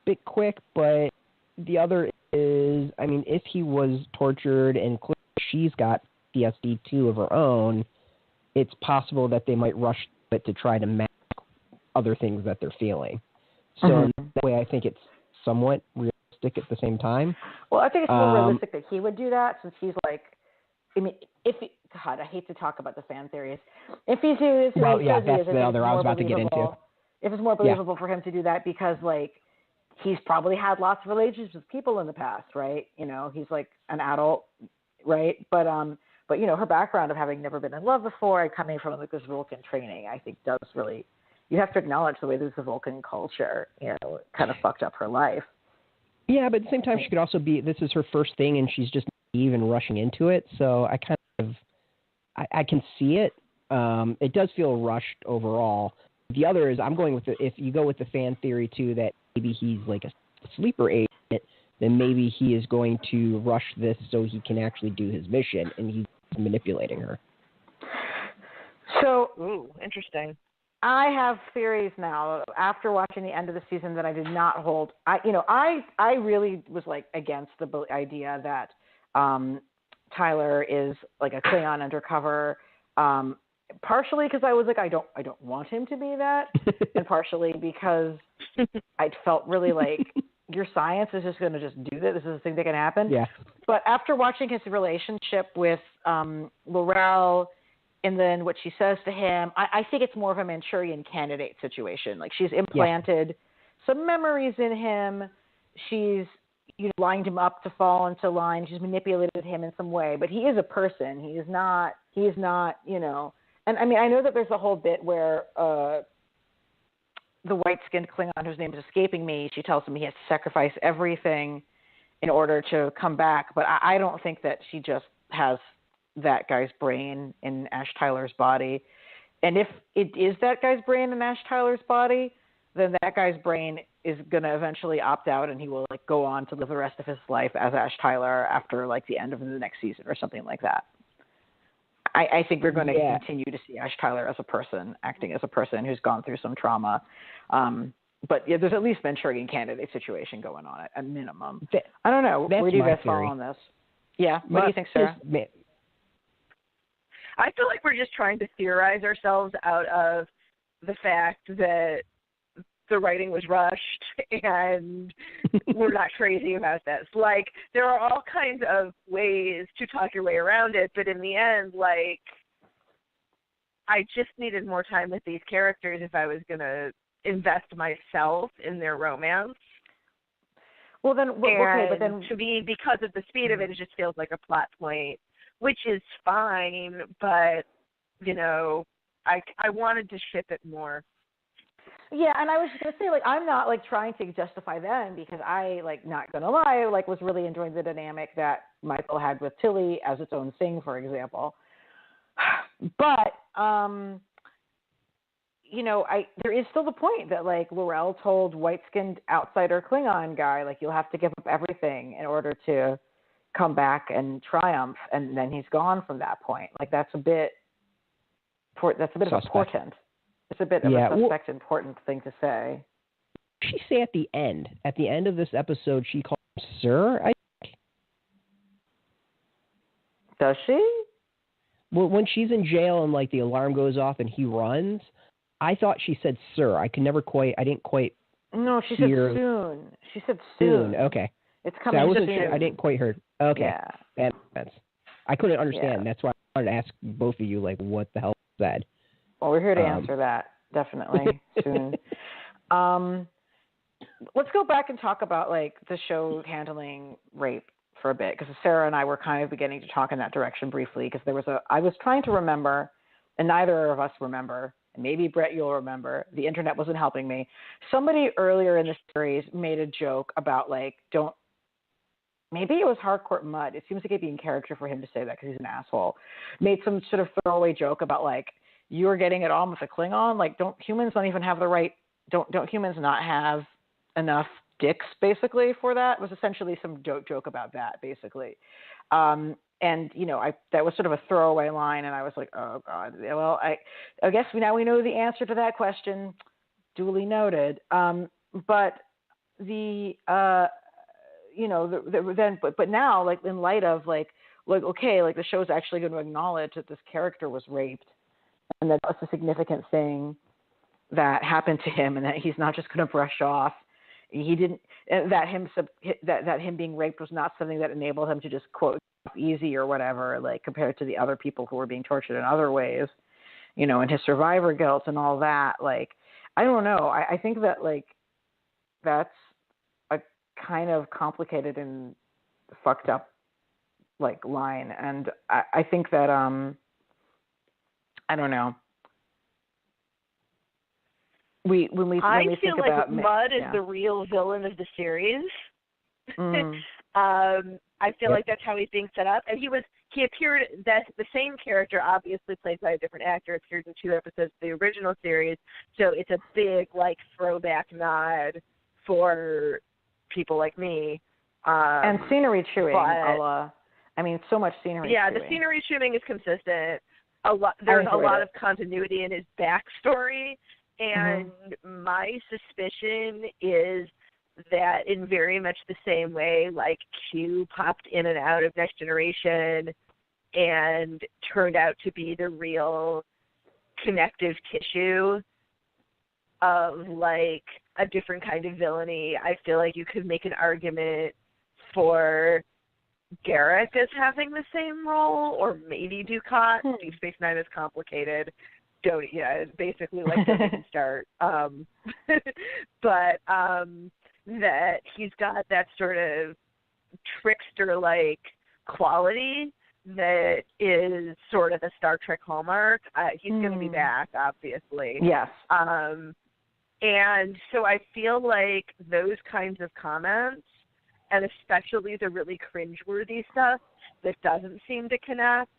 bit quick, but the other is, I mean, if he was tortured and she's got PTSD too of her own, it's possible that they might rush it to try to mask other things that they're feeling. So in that way, I think it's somewhat realistic at the same time. Well, I think it's more realistic that he would do that, since he's like, I mean, God, I hate to talk about the fan theories. If he's who he says he is, the other I was about to get into. If it's more believable for him to do that because, like, he's probably had lots of relationships with people in the past, right? You know, he's like an adult, right? But you know, her background of having never been in love before and coming from like this Vulcan training, I think does really, you have to acknowledge the way this Vulcan culture, you know, kind of fucked up her life. Yeah, but at the same time, she could also be, this is her first thing and she's just naive and rushing into it. So I kind of, I can see it. It does feel rushed overall. The other is, I'm going with if you go with the fan theory too, that maybe he's like a sleeper agent, then maybe he is going to rush this so he can actually do his mission, and he's manipulating her. So, ooh, interesting. I have theories now after watching the end of the season that I did not hold. I really was like against the idea that Tyler is like a Klingon undercover. Partially because I was like, I don't want him to be that, and partially because I felt really like your science is just going to just do that. This is a thing that can happen. Yeah. But after watching his relationship with Laurel, and then what she says to him, I think it's more of a Manchurian Candidate situation. Like, she's implanted some memories in him. She's lined him up to fall into line. She's manipulated him in some way. But he is a person. He is not, And I mean, I know that there's a whole bit where the white-skinned Klingon, whose name is escaping me, she tells him he has to sacrifice everything in order to come back. But I don't think that she just has that guy's brain in Ash Tyler's body. And if it is that guy's brain in Ash Tyler's body, then that guy's brain is going to eventually opt out, and he will like go on to live the rest of his life as Ash Tyler after like the end of the next season or something like that. I think we're going to continue to see Ash Tyler as a person, acting as a person who's gone through some trauma. But yeah, there's at least Manchurian Candidate situation going on at minimum. I don't know. Where do you guys fall on this? Yeah. What do you think, Sarah? I feel like we're just trying to theorize ourselves out of the fact that the writing was rushed and we're not crazy about this. Like, there are all kinds of ways to talk your way around it, but in the end, like, I just needed more time with these characters if I was going to invest myself in their romance. Well, then, okay, but then to me, because of the speed of it, it just feels like a plot point, which is fine, but, I wanted to ship it more. Yeah, and I was going to say, like, I'm not, like, trying to justify them because I, like, not going to lie, like, was really enjoying the dynamic that Michael had with Tilly as its own thing, for example. But, there is still the point that, like, Laurel told white-skinned outsider Klingon guy, like, you'll have to give up everything in order to come back and triumph, and then he's gone from that point. Like, that's a bit of a portent. It's a bit of a suspect important thing to say. What did she say at the end? At the end of this episode, she called him Sir, I think. Does she? Well, when she's in jail and, like, the alarm goes off and he runs, I thought she said Sir. I didn't quite No, she said soon. She said soon. Okay. It's coming so I wasn't soon. sure. I didn't quite hear. Okay. Yeah. That makes sense. I couldn't understand. Yeah. That's why I wanted to ask both of you, like, what the hell was that? Well, we're here to answer that, definitely, soon. let's go back and talk about like the show handling rape for a bit, because Sarah and I were kind of beginning to talk in that direction briefly, because I was trying to remember, and neither of us remember, and maybe Brett, you'll remember, the internet wasn't helping me. Somebody earlier in the series made a joke about like, maybe it was Harcourt Mudd. It seems like it'd be in character for him to say that because he's an asshole. Made some sort of throwaway joke about like, you're getting it on with a Klingon. Like, don't humans not even have the right, don't humans not have enough dicks basically for that? It was essentially some joke about that basically. And that was sort of a throwaway line, and I was like, oh God. Well, I guess now we know the answer to that question. Duly noted. But now, like, in light of like okay, like the show's actually going to acknowledge that this character was raped, and that that's a significant thing that happened to him, and that he's not just going to brush off. He didn't, that him being raped was not something that enabled him to just quote easy or whatever, like compared to the other people who were being tortured in other ways, and his survivor guilt and all that. Like, I don't know. I think that like that's a kind of complicated and fucked up like line, and I think that I don't know. When we feel think like about Mudd is the real villain of the series. I feel like that's how he's being set up, and he appeared that the same character, obviously played by a different actor, appeared in 2 episodes of the original series, so it's a big like throwback nod for people like me. And scenery chewing, so much scenery. Yeah, chewing. The scenery chewing is consistent. There's a lot of continuity in his backstory. And my suspicion is that in very much the same way, like Q popped in and out of Next Generation and turned out to be the real connective tissue of like a different kind of villainy, I feel like you could make an argument for Garrick as having the same role, or maybe Dukat. Deep Space Nine is complicated. It's basically like don't even start. But that he's got that sort of trickster-like quality that is sort of the Star Trek hallmark. He's going to be back, obviously. Yes. And so I feel like those kinds of comments, and especially the really cringeworthy stuff that doesn't seem to connect,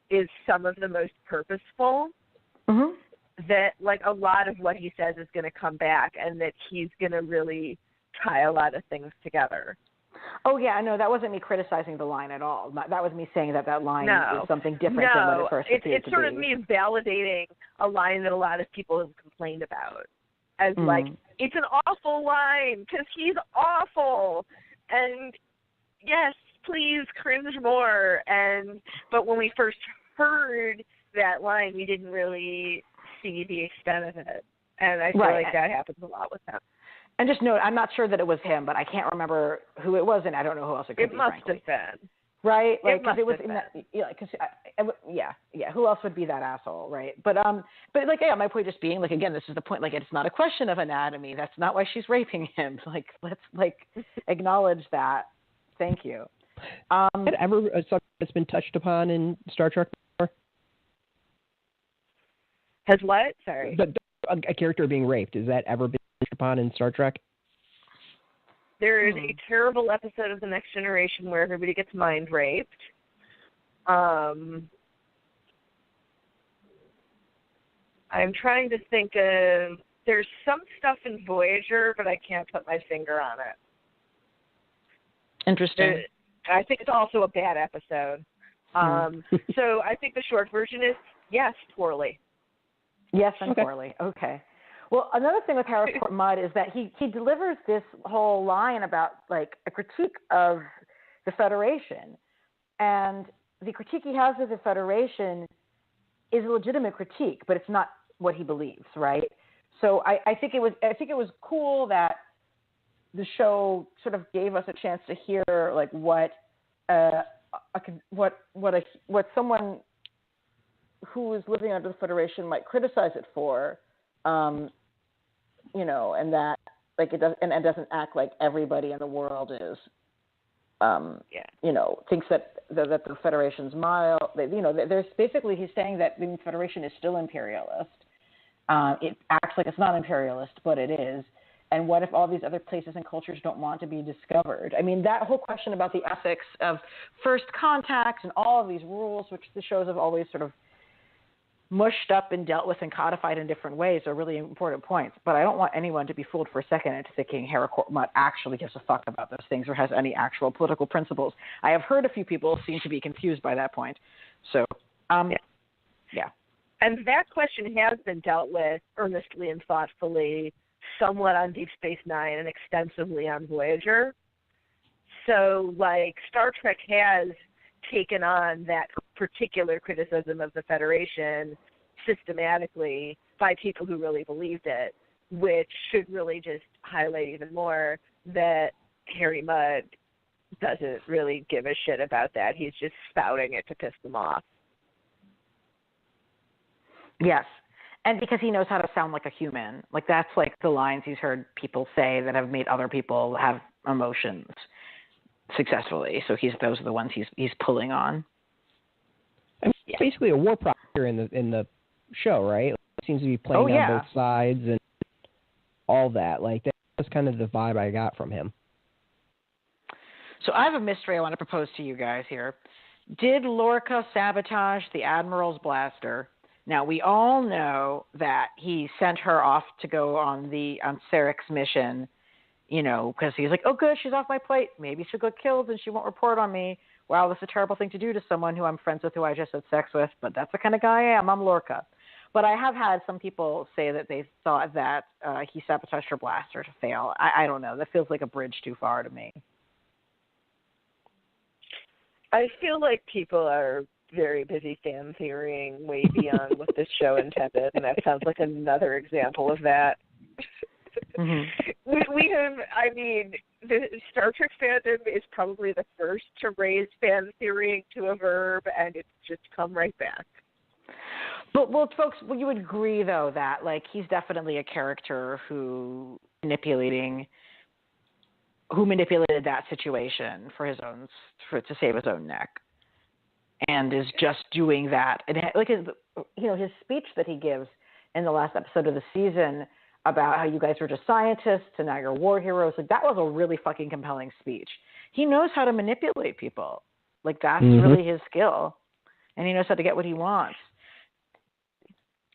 is some of the most purposeful. That like a lot of what he says is going to come back, and that he's going to really tie a lot of things together. Oh yeah, no, that wasn't me criticizing the line at all. That was me saying that line is something different than what it first appeared to be. It's sort of me validating a line that a lot of people have complained about as like, it's an awful line because he's awful, and yes, please cringe more. But when we first heard that line, we didn't really see the extent of it, and I feel like that happens a lot with him. And just note, I'm not sure that it was him, but I can't remember who it was, and I don't know who else it could be. It must have been. Right? Like, because it was in that. Who else would be that asshole, right? But like, yeah, my point just being, like, again, this is the point. Like, it's not a question of anatomy. That's not why she's raping him. Like, let's like acknowledge that. Thank you. Ever a subject that's been touched upon in Star Trek before? Has what? Sorry. A character being raped. Has that ever been touched upon in Star Trek? There is a terrible episode of The Next Generation where everybody gets mind raped. I'm trying to think of... There's some stuff in Voyager, but I can't put my finger on it. Interesting. I think it's also a bad episode. So I think the short version is, yes, poorly. Yes, and poorly. Okay. Well, another thing with Harcourt Mudd is that he delivers this whole line about, like, a critique of the Federation. And the critique he has of the Federation is a legitimate critique, but it's not what he believes, right? So I think it was cool that the show sort of gave us a chance to hear, like, what someone who is living under the Federation might criticize it for, and that Like it does, and it doesn't act like everybody in the world is, thinks that the Federation's mild. There's basically he's saying that the Federation is still imperialist. It acts like it's not imperialist, but it is. And what if all these other places and cultures don't want to be discovered? I mean, that whole question about the ethics of first contact and all of these rules, which the shows have always sort of mushed up and dealt with and codified in different ways, are really important points. But I don't want anyone to be fooled for a second into thinking Harcourt Mutt actually gives a fuck about those things or has any actual political principles. I have heard a few people seem to be confused by that point. So, yeah. And that question has been dealt with earnestly and thoughtfully, somewhat on Deep Space Nine and extensively on Voyager. So, like, Star Trek has taken on that particular criticism of the Federation systematically by people who really believed it, which should really just highlight even more that Harry Mudd doesn't really give a shit about that. He's just spouting it to piss them off. Yes. And because he knows how to sound like a human. Like, that's like the lines he's heard people say that have made other people have emotions successfully. So those are the ones he's pulling on. I mean, it's basically a war proctor in the show, right? It seems to be playing on both sides and all that. Like, that's kind of the vibe I got from him. So I have a mystery I want to propose to you guys here. Did Lorca sabotage the Admiral's blaster? Now, we all know that he sent her off to go on Sarek's mission, because he's like, oh, good, she's off my plate. Maybe she'll get killed and she won't report on me. Wow, this is a terrible thing to do to someone who I'm friends with, who I just had sex with, but that's the kind of guy I am. I'm Lorca. But I have had some people say that they thought that he sabotaged her blaster to fail. I don't know. That feels like a bridge too far to me. I feel like people are very busy fan theorying way beyond what this show intended, and that sounds like another example of that. Mm-hmm. We have, the Star Trek fandom is probably the first to raise fan theorying to a verb, and it's just come right back. But, folks, you would agree, though, that, like, he's definitely a character who manipulated that situation to save his own neck. And is just doing that. And like his speech that he gives in the last episode of the season about how you guys were just scientists and now you're war heroes, like that was a really fucking compelling speech. He knows how to manipulate people. Like that's really his skill. And he knows how to get what he wants.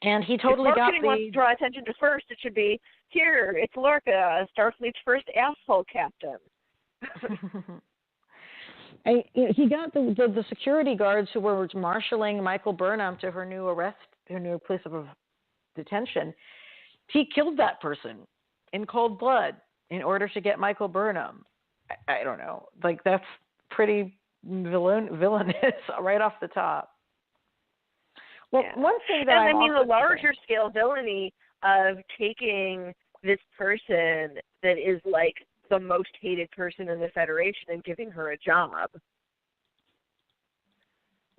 And he totally got the... If marketing wants to draw attention to first, it should be, here, it's Lorca, Starfleet's first asshole captain. He got the security guards who were marshaling Michael Burnham to her new place of detention. He killed that person in cold blood in order to get Michael Burnham. I don't know. Like, that's pretty villainous right off the top. Well, one thing that the larger scale villainy of taking this person that is like the most hated person in the Federation and giving her a job.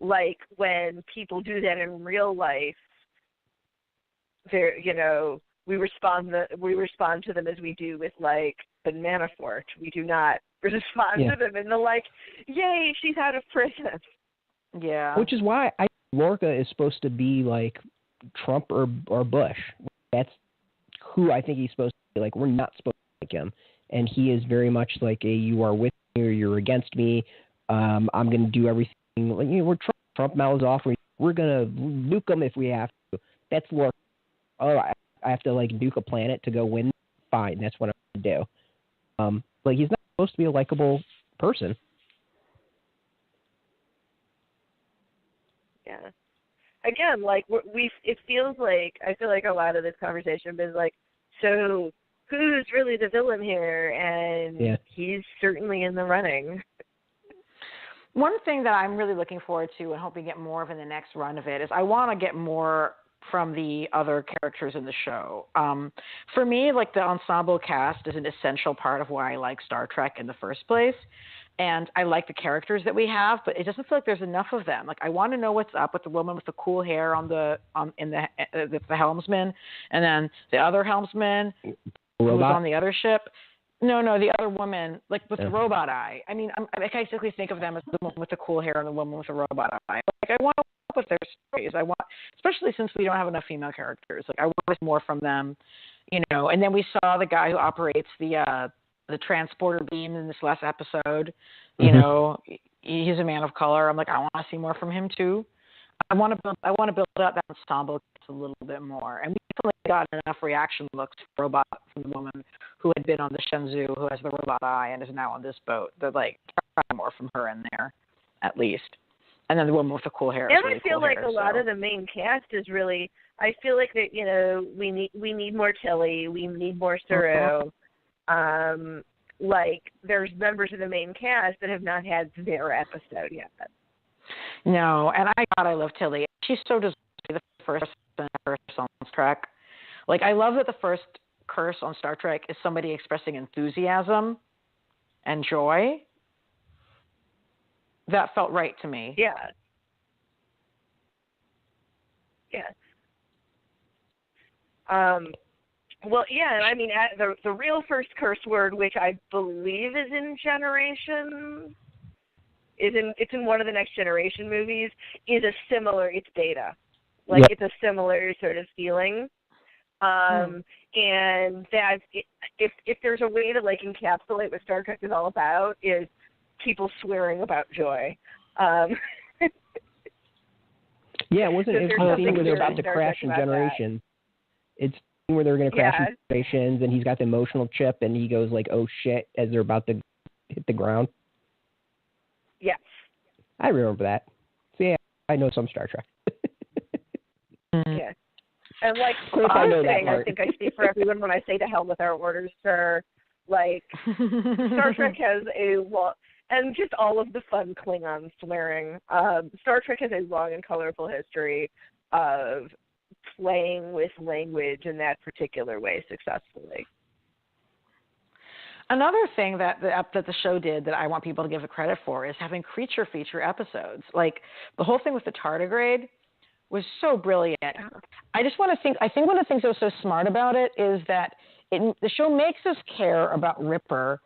Like when people do that in real life, we respond to them as we do with like the Manafort. We do not respond to them in the like, yay, she's out of prison. Yeah. Which is why Lorca is supposed to be like Trump or Bush. That's who I think he's supposed to be. Like, we're not supposed to like him. And he is very much like you are with me or you're against me. I'm going to do everything. Like, we're Trump mouths off. We're going to nuke them if we have to. That's Lorca. Oh, I have to like nuke a planet to go win. Fine, that's what I'm going to do. Like, he's not supposed to be a likable person. Yeah. Again, like it feels like I feel like a lot of this conversation is like, so who's really the villain here? And he's certainly in the running. One thing that I'm really looking forward to and hoping to get more of in the next run of it is I want to get more from the other characters in the show. For me, like the ensemble cast is an essential part of why I like Star Trek in the first place. And I like the characters that we have, but it doesn't feel like there's enough of them. Like, I want to know what's up with the woman with the cool hair the helmsman, and then the other helmsman, who was Robot? on the other ship. No, the other woman, like with the robot eye. I mean, I basically think of them as the woman with the cool hair and the woman with the robot eye. Like, I want to up with their stories. I want, especially since we don't have enough female characters. Like, I want more from them, you know. And then we saw the guy who operates the transporter beam in this last episode. You know, he's a man of color. I'm like, I want to see more from him too. I want to build out that ensemble a little bit more. And we definitely got enough reaction looks for robot from the woman who had been on the Shenzhou, who has the robot eye and is now on this boat. They're like, try more from her in there, at least. And then the woman with the cool hair. And really I feel cool like hair, a lot of the main cast is really. I feel like that, you know, we need more Tilly, we need more Saru. Like, there's members of the main cast that have not had their episode yet. No, and I love Tilly. She's so deserving to be the first curse on Star Trek. Like, I love that the first curse on Star Trek is somebody expressing enthusiasm and joy. That felt right to me. Yeah. Yeah. Well, yeah, and I mean, the real first curse word, which I believe is in Generation, it's in one of the Next Generation movies, is a similar. It's Data, like It's a similar sort of feeling, and that if there's a way to like encapsulate what Star Trek is all about, is people swearing about joy. Yeah, it wasn't a scene where they're about to crash in Generations. It's where they're going to crash in Generations, and he's got the emotional chip, and he goes like, "Oh shit," as they're about to hit the ground. Yes, I remember that. So yeah, I know some Star Trek. Yeah, and like I know that thing, part. I think I speak for everyone when I say "to hell with our orders, sir." Like, Star Trek has and just all of the fun Klingon swearing. Star Trek has a long and colorful history of playing with language in that particular way successfully. Another thing that the show did that I want people to give it credit for is having creature feature episodes. Like, the whole thing with the tardigrade was so brilliant. I think one of the things that was so smart about it is that the show makes us care about Ripper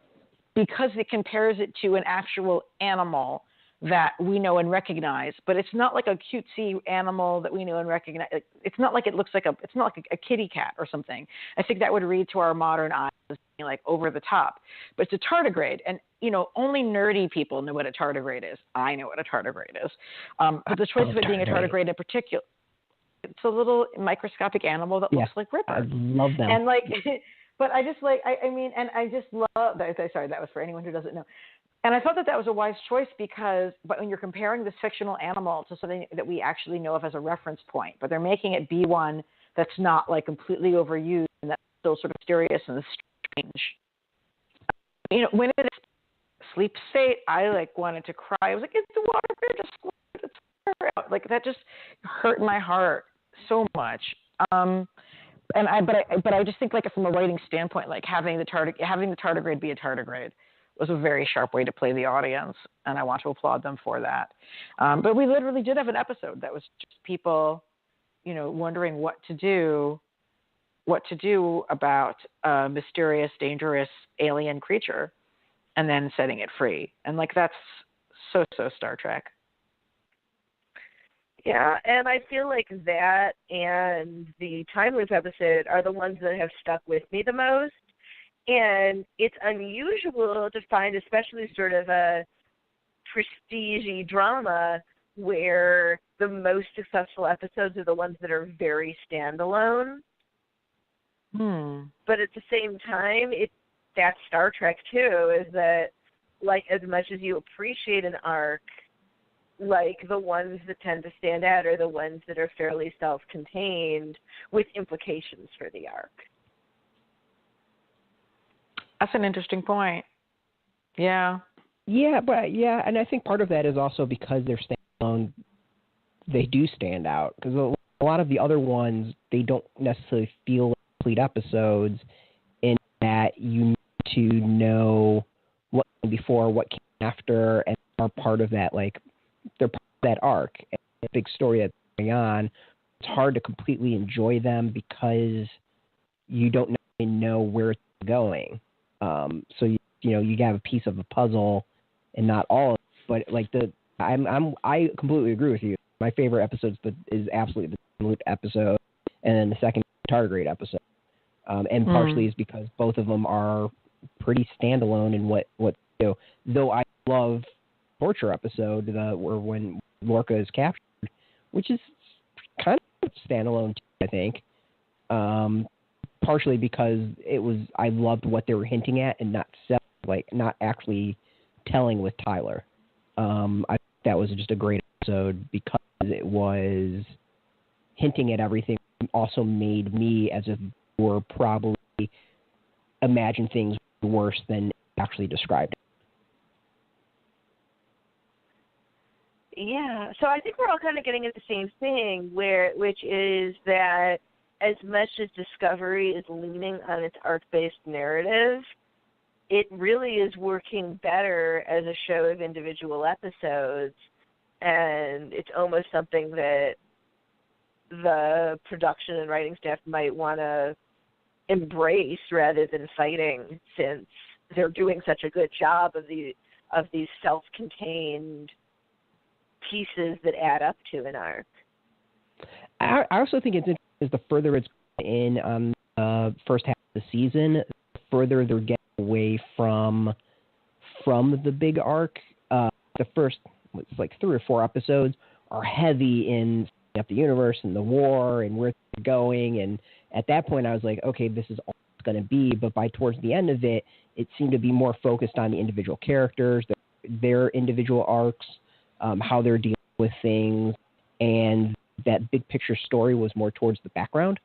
because it compares it to an actual animal that we know and recognize, but it's not like a cutesy animal that we know and recognize. It's not like it's not like a kitty cat or something. I think that would read to our modern eyes as being like over the top. But it's a tardigrade, and you know, only nerdy people know what a tardigrade is. I know what a tardigrade is. But the choice of it being a tardigrade in particular, it's a little microscopic animal that looks like Ripper. I love them. And like, but I just like, I mean, and I just love that. Sorry, that was for anyone who doesn't know. And I thought that was a wise choice but when you're comparing this fictional animal to something that we actually know of as a reference point, but they're making it be one that's not like completely overused and that's still sort of mysterious and strange. You know, when it is sleep state, I like wanted to cry. I was like, it's the water, just it's out. Like, that just hurt my heart so much. But I just think, like, from a writing standpoint, like having the tardigrade be a tardigrade was a very sharp way to play the audience, and I want to applaud them for that. But we literally did have an episode that was just people, you know, wondering what to do about a mysterious, dangerous alien creature, and then setting it free. And like, that's so Star Trek. Yeah, and I feel like that and the Time Loop episode are the ones that have stuck with me the most. And it's unusual to find, especially sort of a prestige drama, where the most successful episodes are the ones that are very standalone. But at the same time, that's Star Trek too, is that, like, as much as you appreciate an arc, like, the ones that tend to stand out are the ones that are fairly self-contained with implications for the arc. That's an interesting point. Yeah. Yeah, and I think part of that is also because they're standalone, they do stand out. Because a lot of the other ones, they don't necessarily feel like complete episodes, in that you need to know what came before, what came after, and are part of that, like, they're part of that arc. And the big story that's going on, it's hard to completely enjoy them because you don't know where it's going. So you have a piece of a puzzle and not all of it. But like I completely agree with you. My favorite episode is absolutely the Loot episode, and then the second Tardigrade episode. And partially is because both of them are pretty standalone in what they do. Though I love Torture episode, where when Lorca is captured, which is kind of standalone too, I think. Partially because I loved what they were hinting at and not actually telling with Tyler. I think that was just a great episode because it was hinting at everything. Also made me, as if were probably imagine things worse than actually described. Yeah, so I think we're all kind of getting at the same thing, which is that as much as Discovery is leaning on its arc-based narrative, it really is working better as a show of individual episodes, and it's almost something that the production and writing staff might want to embrace rather than fighting, since they're doing such a good job of these self-contained pieces that add up to an arc. I also think it's interesting is the further it's in on the first half of the season, the further they're getting away from the big arc. The first, it's like 3 or 4 episodes are heavy in setting up the universe and the war and where they're going. And at that point, I was like, okay, this is all it's going to be. But by towards the end of it, it seemed to be more focused on the individual characters, their individual arcs, how they're dealing with things, and that big picture story was more towards the background.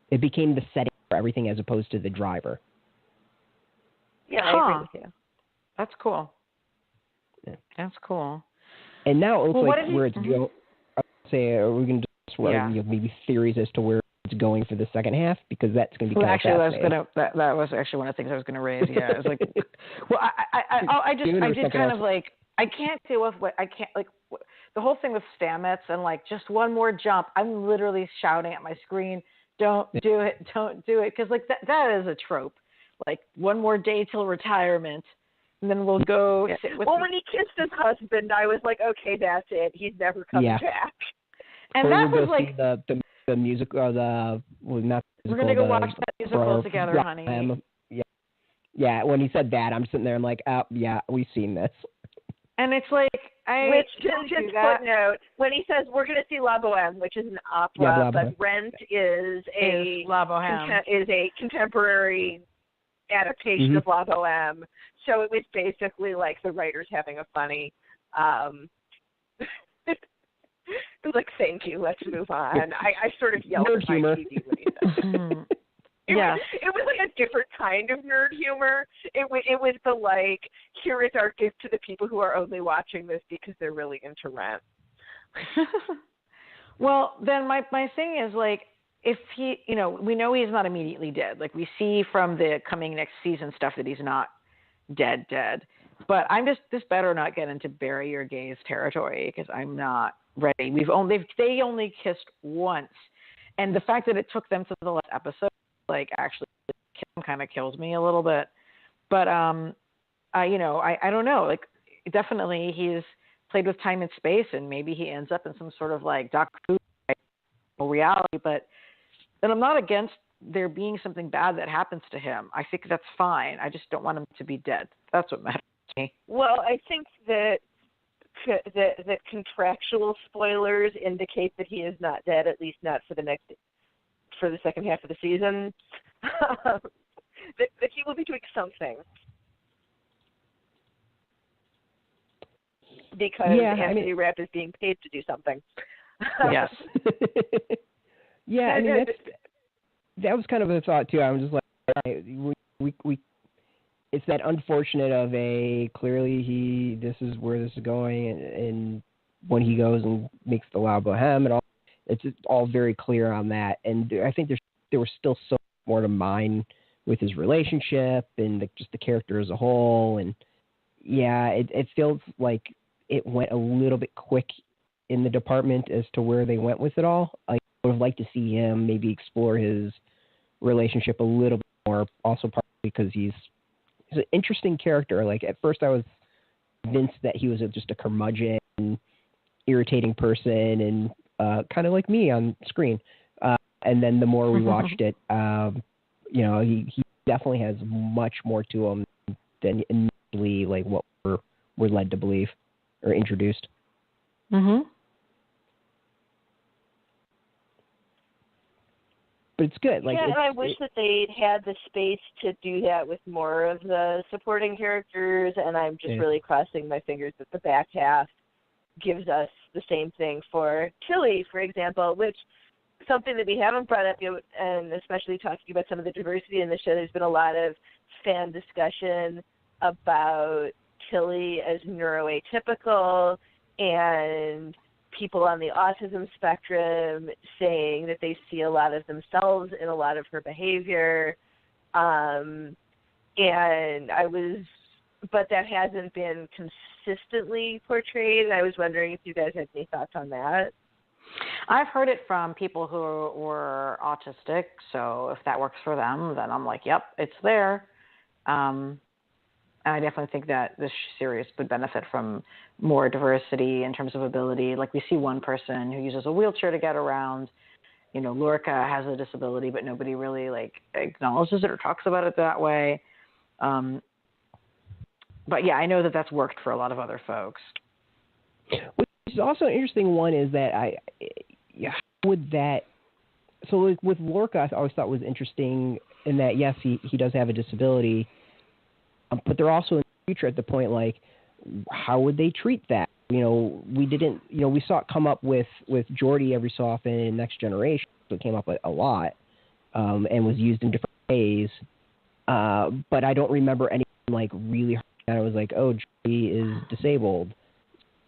It became the setting for everything as opposed to the driver. Yeah, I agree with you. That's cool. Yeah. That's cool. And now it looks like where it's going. Are we going to just maybe theories as to where it's going for the second half? Because that's going to be kind of fascinating. That was actually one of the things I was going to raise. Yeah, it was like, well, I did kind of like, I can't deal with the whole thing with Stamets and like just one more jump. I'm literally shouting at my screen, don't do it, because like that is a trope. Like one more day till retirement, and then we'll go sit with. Well, when he kissed his husband, I was like, okay, that's it. He's never coming back. And that was like the music, or not. Musical, we're gonna go watch that musical together, honey. Yeah. When he said that, I'm sitting there and like, oh yeah, we've seen this. And it's like, just footnote, when he says we're going to see La Boheme, which is an opera, but Rent is La Boheme. Is a contemporary adaptation of La Boheme. So it was basically like the writers having a funny, it was like, thank you, let's move on. I sort of yelled at my TV when he said that. It was like a different kind of nerd humor. It was the like, here is our gift to the people who are only watching this because they're really into Rent. Well, then my thing is like, if he, we know he's not immediately dead. Like we see from the coming next season stuff that he's not dead. But I'm this better not get into bury your gaze territory because I'm not ready. They only kissed once, and the fact that it took them to the last episode, like actually kind of kills me a little bit. But I don't know, like definitely he's played with time and space, and maybe he ends up in some sort of like Doctor Who reality. But then I'm not against there being something bad that happens to him. I think that's fine. I just don't want him to be dead. That's what matters to me. Well, I think that contractual spoilers indicate that he is not dead, at least not for the second half of the season, that he will be doing something. Because Anthony Rapp is being paid to do something. Yes. Yeah, I mean, that was kind of a thought, too. I was just like, we it's that unfortunate of clearly this is where this is going, and when he goes and makes the La Boheme and all, it's all very clear on that. And I think there was still so much more to mine with his relationship and just the character as a whole. And it feels like it went a little bit quick in the department as to where they went with it all. Like, I would have liked to see him maybe explore his relationship a little bit more, also partly because he's an interesting character. Like, at first I was convinced that he was just a curmudgeon, irritating person, and kind of like me on screen. And then the more we watched it, he definitely has much more to him than initially, like, what we're led to believe or introduced. Mm-hmm. But it's good. Like, and I wish that they'd had the space to do that with more of the supporting characters, and I'm just really crossing my fingers that the back half gives us the same thing for Tilly, for example, which something that we haven't brought up yet, and especially talking about some of the diversity in the show, there's been a lot of fan discussion about Tilly as neuroatypical and people on the autism spectrum saying that they see a lot of themselves in a lot of her behavior. But that hasn't been consistently portrayed. I was wondering if you guys had any thoughts on that. I've heard it from people who were autistic, so if that works for them, then I'm like, yep, it's there. I definitely think that this series would benefit from more diversity in terms of ability. Like, we see one person who uses a wheelchair to get around. Lorca has a disability, but nobody really, like, acknowledges it or talks about it that way. But, yeah, I know that that's worked for a lot of other folks. Which is also an interesting one is that so with Lorca, I always thought was interesting in that, yes, he does have a disability, but they're also in the future at the point, like, how would they treat that? We saw it come up with Geordi every so often in Next Generation, so it came up a lot, and was used in different ways. But I don't remember anything, like, really hard that I was like, oh, Geordi is disabled.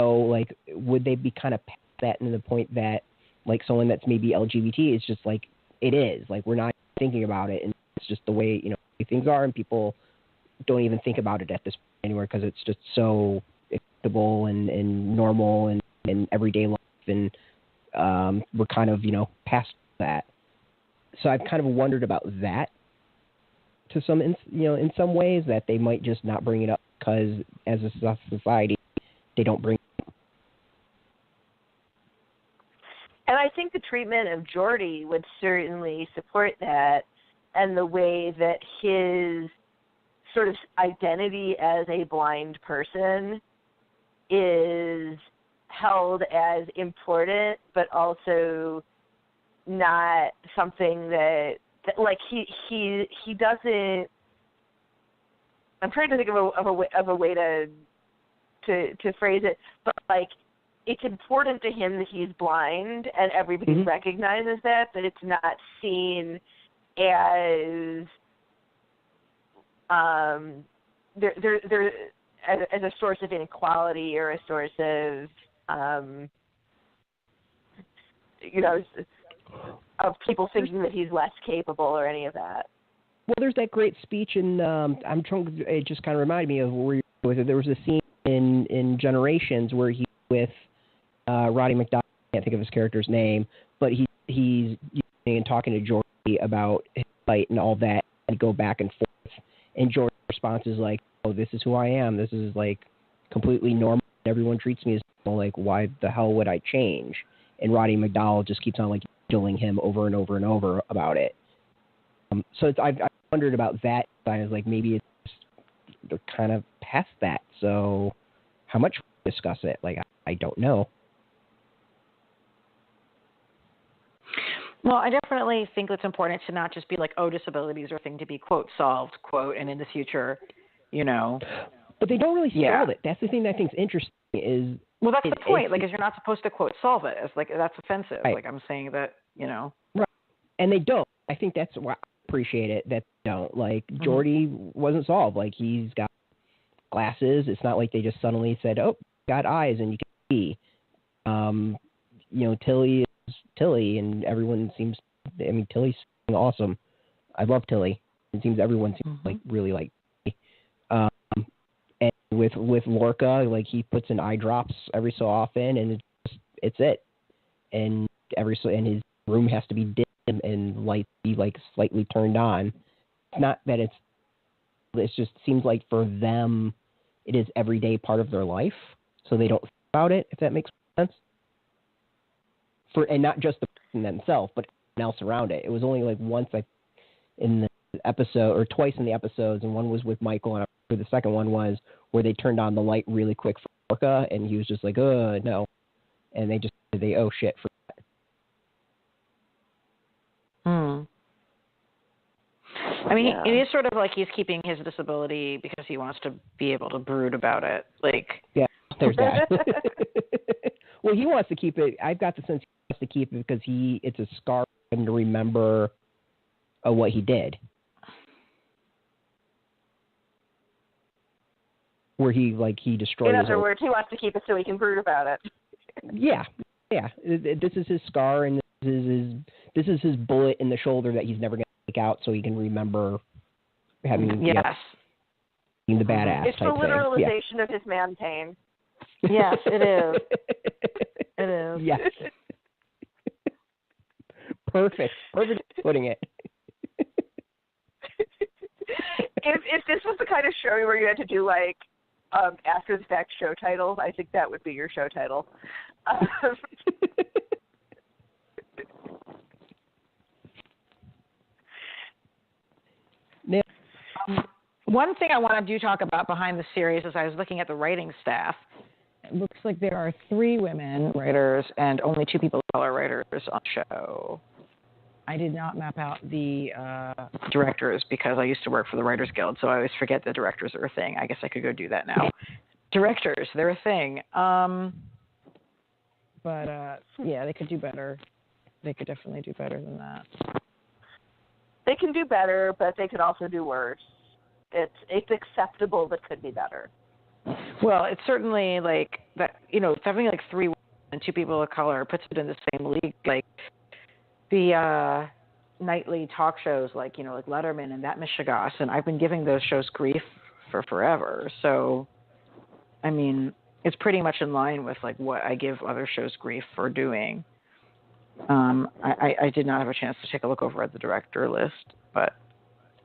So, like, would they be kind of past that to the point that, like, someone that's maybe LGBT is just like, it is. Like, we're not thinking about it, and it's just the way, things are, and people don't even think about it at this point anywhere because it's just so acceptable and normal and everyday life, and we're kind of, past that. So I've kind of wondered about that to some, in some ways, that they might just not bring it up because as a society, they don't bring it up. And I think the treatment of Geordi would certainly support that, and the way that his sort of identity as a blind person is held as important, but also not something that like he doesn't. I'm trying to think of a way to phrase it, but, like, it's important to him that he's blind, and everybody recognizes that, but it's not seen as there as a source of inequality or a source of of people thinking that he's less capable or any of that. Well, there's that great speech in it just kind of reminded me of where you were with it. There was a scene in Generations where he's with Roddy McDowell. I can't think of his character's name, but he's and talking to Geordi about his fight and all that, and go back and forth. And Geordi's response is like, "Oh, this is who I am. This is, like, completely normal. Everyone treats me as normal. Like, why the hell would I change?" And Roddy McDowell just keeps on, like, killing him over and over and over about it. So I've wondered about that. I was like, maybe they're kind of past that. So how much we discuss it? Like, I don't know. Well, I definitely think it's important to not just be like, oh, disabilities are a thing to be, quote, solved, quote, and in the future, But they don't really solve it. That's the thing that I think is interesting is... Well, that's the point. Like, is you're not supposed to, quote, solve it. It's like, that's offensive. Right. Like, I'm saying that, Right. And they don't. I think that's why I appreciate it, that they don't. Like, Geordi wasn't solved. Like, he's got glasses. It's not like they just suddenly said, oh, got eyes and you can see. Tilly is Tilly, and everyone seems... I mean, Tilly's awesome. I love Tilly. It seems everyone seems like really like and with Lorca, like, he puts in eye drops every so often, and it's it. And his room has to be dim and lights be like slightly turned on. It's not that it just seems like for them it is everyday part of their life, so they don't think about it, if that makes sense. And not just the person themselves, but everyone else around it. It was only like once in the episode, or twice in the episodes, and one was with Michael, and the second one was where they turned on the light really quick for Orca, and he was just like, no. And oh shit. I mean, it is sort of like he's keeping his disability because he wants to be able to brood about it. Like, yeah, there's that. Well, he wants to keep it. I've got the sense he wants to keep it because it's a scar for him to remember what he did. Where he destroyed. In other words, he wants to keep it so he can brood about it. Yeah. This is his scar, and this is his bullet in the shoulder that he's never going to take out, so he can remember having being the badass. It's the literalization of his man pain. Yes, it is. It is. Yes. Perfect putting it. If this was the kind of show where you had to do like after the fact show titles, I think that would be your show title. Now, one thing I want to talk about behind the series is I was looking at the writing staff. It looks like there are 3 women writers and only 2 people of color writers on the show. I did not map out the directors because I used to work for the Writers Guild, so I always forget the directors are a thing. I guess I could go do that now. Directors, they're a thing. But they could do better. They could definitely do better than that. They can do better, but they could also do worse. It's acceptable, but could be better. Well, it's certainly like that. Having like 3 women and 2 people of color puts it in the same league. Like the nightly talk shows, like Letterman and That Michigas, and I've been giving those shows grief for forever. So, I mean, it's pretty much in line with like what I give other shows grief for doing. I did not have a chance to take a look over at the director list, but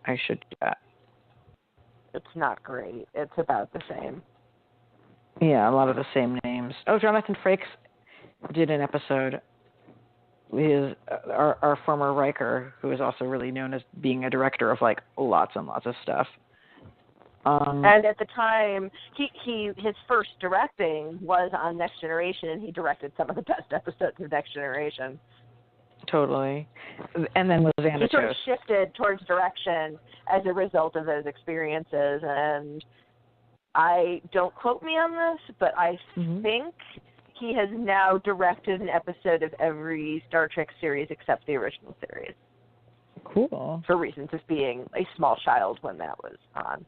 I should do that. It's not great. It's about the same. Yeah, a lot of the same names. Oh, Jonathan Frakes did an episode. Our former Riker, who is also really known as being a director of like lots and lots of stuff. And at the time, his first directing was on Next Generation, and he directed some of the best episodes of Next Generation. Totally. And then was Xanatos. He sort of shifted towards direction as a result of those experiences, and don't quote me on this, but I think he has now directed an episode of every Star Trek series except the original series. Cool. For reasons of being a small child when that was on.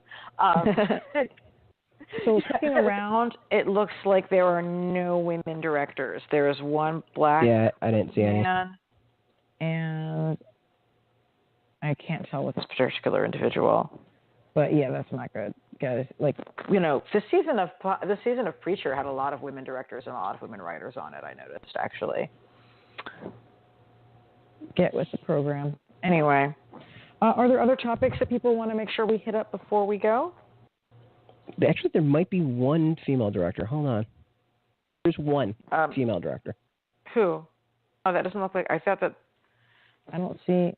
So looking around, it looks like there are no women directors. There is one black I didn't see man, and I can't tell with this particular individual. But yeah, that's not good, guys. Like the season of Preacher had a lot of women directors and a lot of women writers on it. I noticed actually. Get with the program. Anyway, are there other topics that people want to make sure we hit up before we go? Actually, there might be one female director. Hold on. There's one female director. Who? Oh, that doesn't look like... I thought that... I don't see...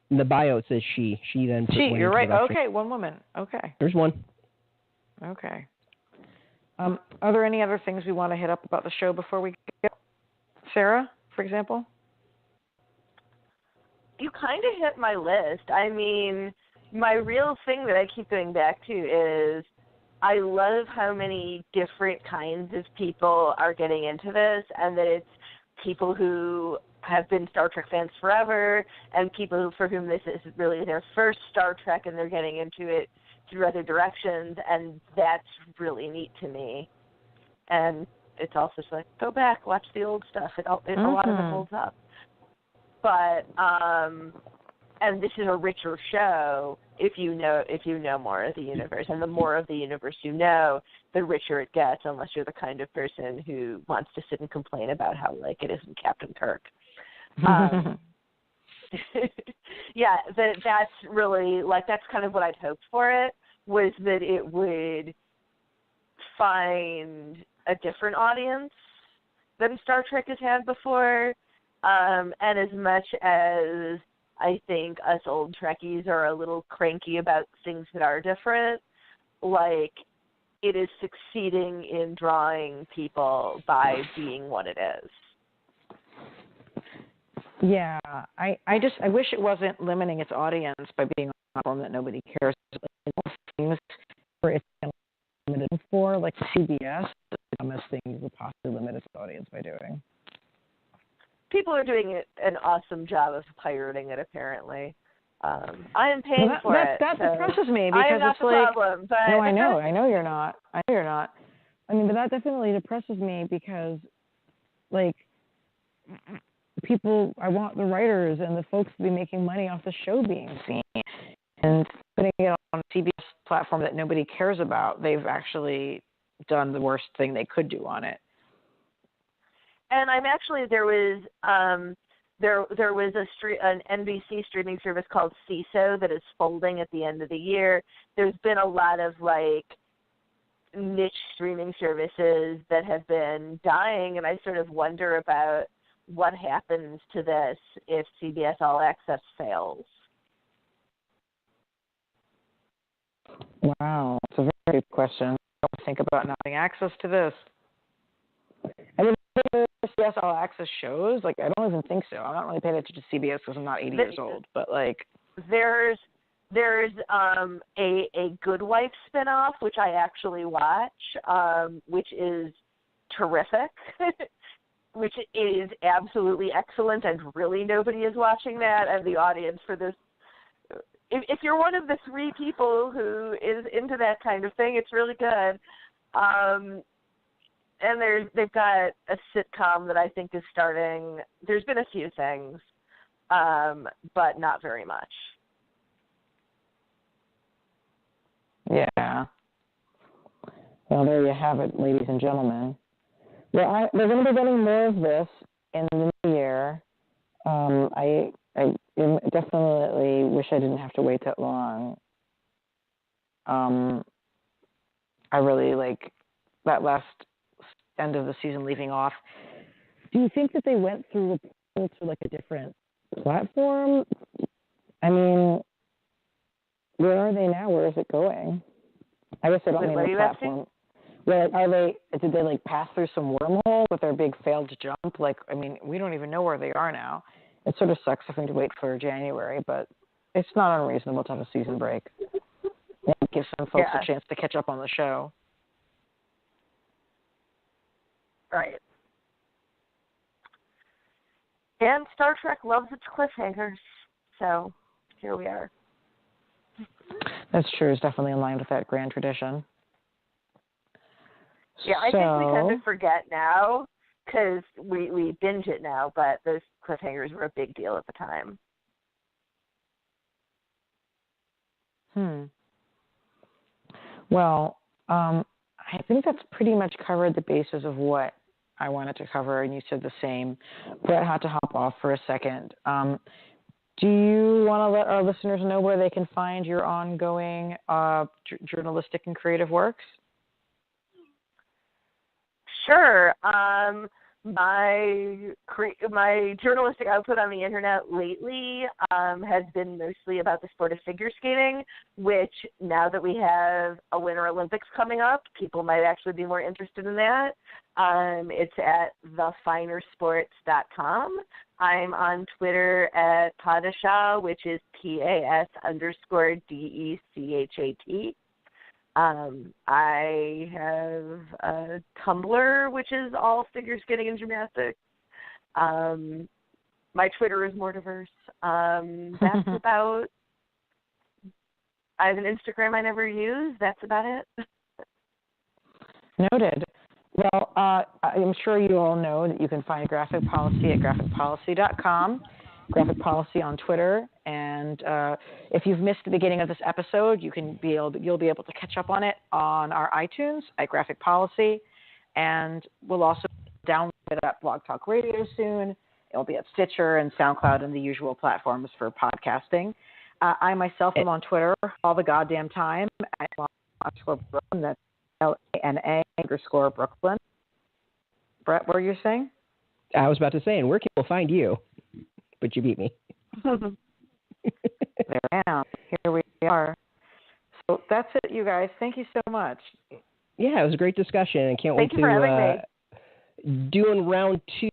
In the bio, it says she. She then... You're right. Okay, one woman. Okay. There's one. Okay. Are there any other things we want to hit up about the show before we go? Sarah, for example? You kind of hit my list. I mean, my real thing that I keep going back to is I love how many different kinds of people are getting into this, and that it's people who have been Star Trek fans forever and people for whom this is really their first Star Trek and they're getting into it through other directions, and that's really neat to me. And it's also just like, go back, watch the old stuff. A lot of it holds up. But and this is a richer show if you know more of the universe, and the more of the universe you know, the richer it gets. Unless you're the kind of person who wants to sit and complain about how like it isn't Captain Kirk. Yeah, that's really, like, that's kind of what I'd hoped for it, was that it would find a different audience than Star Trek has had before. And as much as I think us old Trekkies are a little cranky about things that are different, like, it is succeeding in drawing people by being what it is. Yeah, I wish it wasn't limiting its audience by being on a platform that nobody cares about. Things where it's limited for, like CBS, the dumbest thing you could possibly limit its audience by doing. People are doing an awesome job of pirating it, apparently. I am paying for it. That depresses me because I am not it's the like, problem, but no, I know you're not. I mean, but that definitely depresses me because, like, I want the writers and the folks to be making money off the show being seen. And putting it on a CBS platform that nobody cares about, they've actually done the worst thing they could do on it. And I'm actually, there was an NBC streaming service called CISO that is folding at the end of the year. There's been a lot of, like, niche streaming services that have been dying, and I sort of wonder about what happens to this if CBS All Access fails. Wow, it's a very good question. I don't think about not having access to this. I mean, CBS All Access shows, like, I don't even think so. I'm not really paying attention to CBS because I'm not 80 years old, but, like... There's a Good Wife spinoff, which I actually watch, which is terrific, which is absolutely excellent, and really nobody is watching that, and the audience for this, if you're one of the 3 people who is into that kind of thing, it's really good. And they've got a sitcom that I think is starting. There's been a few things, but not very much. Yeah. Well, there you have it, ladies and gentlemen. Well, we're going to be getting more of this in the new year. I definitely wish I didn't have to wait that long. I really like that last end of the season leaving off. Do you think that they went through to like a different platform? I mean, where are they now? Where is it going? I guess I don't mean the platform. Well, did they like pass through some wormhole with their big failed jump? Like, I mean, we don't even know where they are now. It sort of sucks having to wait for January, but it's not unreasonable to have a season break. It gives some folks a chance to catch up on the show. Right. And Star Trek loves its cliffhangers, so here we are. That's true. It's definitely in line with that grand tradition. Yeah, I think we kind of forget now because we binge it now, but those cliffhangers were a big deal at the time. Well, I think that's pretty much covered the basis of what I wanted to cover, and you said the same. Brett had to hop off for a second. Do you want to let our listeners know where they can find your ongoing journalistic and creative works? Sure. My journalistic output on the internet lately has been mostly about the sport of figure skating, which now that we have a Winter Olympics coming up, people might actually be more interested in that. It's at thefinersports.com. I'm on Twitter at Padishah, which is PAS_DECHAT. I have a Tumblr, which is all figure skating and gymnastics. My Twitter is more diverse. That's about. I have an Instagram I never use. That's about it. Noted. Well, I'm sure you all know that you can find Graphic Policy at graphicpolicy.com. Graphic Policy on Twitter, and if you've missed the beginning of this episode, you'll be able to catch up on it on our iTunes at Graphic Policy, and we'll also download it at Blog Talk Radio soon. It'll be at Stitcher and SoundCloud and the usual platforms for podcasting. I myself am on Twitter all the goddamn time at @Brooklyn. That's LANA_Brooklyn. Brett, what were you saying? I was about to say, and where can people find you? But you beat me. There I am. Here we are. So that's it, you guys. Thank you so much. Yeah, it was a great discussion. I can't wait to doing round 2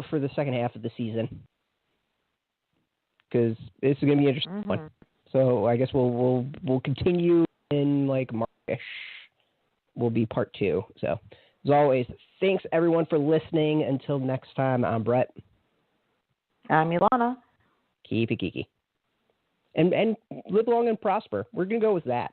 for the second half of the season, because this is going to be an interesting one. So I guess we'll continue in like March-ish. Will be part 2. So as always, thanks everyone for listening. Until next time, I'm Brett. I'm Ilana. Keep it geeky. And live long and prosper. We're going to go with that.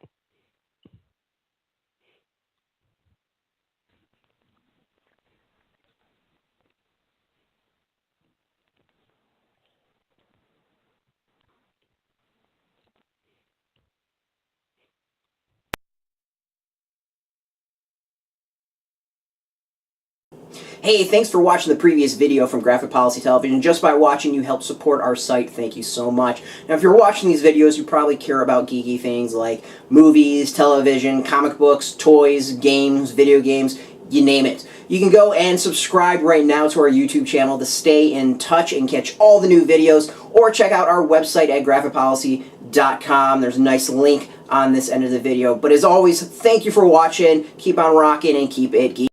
Hey, thanks for watching the previous video from Graphic Policy Television. Just by watching, you help support our site. Thank you so much. Now, if you're watching these videos, you probably care about geeky things like movies, television, comic books, toys, games, video games, you name it. You can go and subscribe right now to our YouTube channel to stay in touch and catch all the new videos, or check out our website at graphicpolicy.com. There's a nice link on this end of the video. But as always, thank you for watching. Keep on rocking and keep it geeky.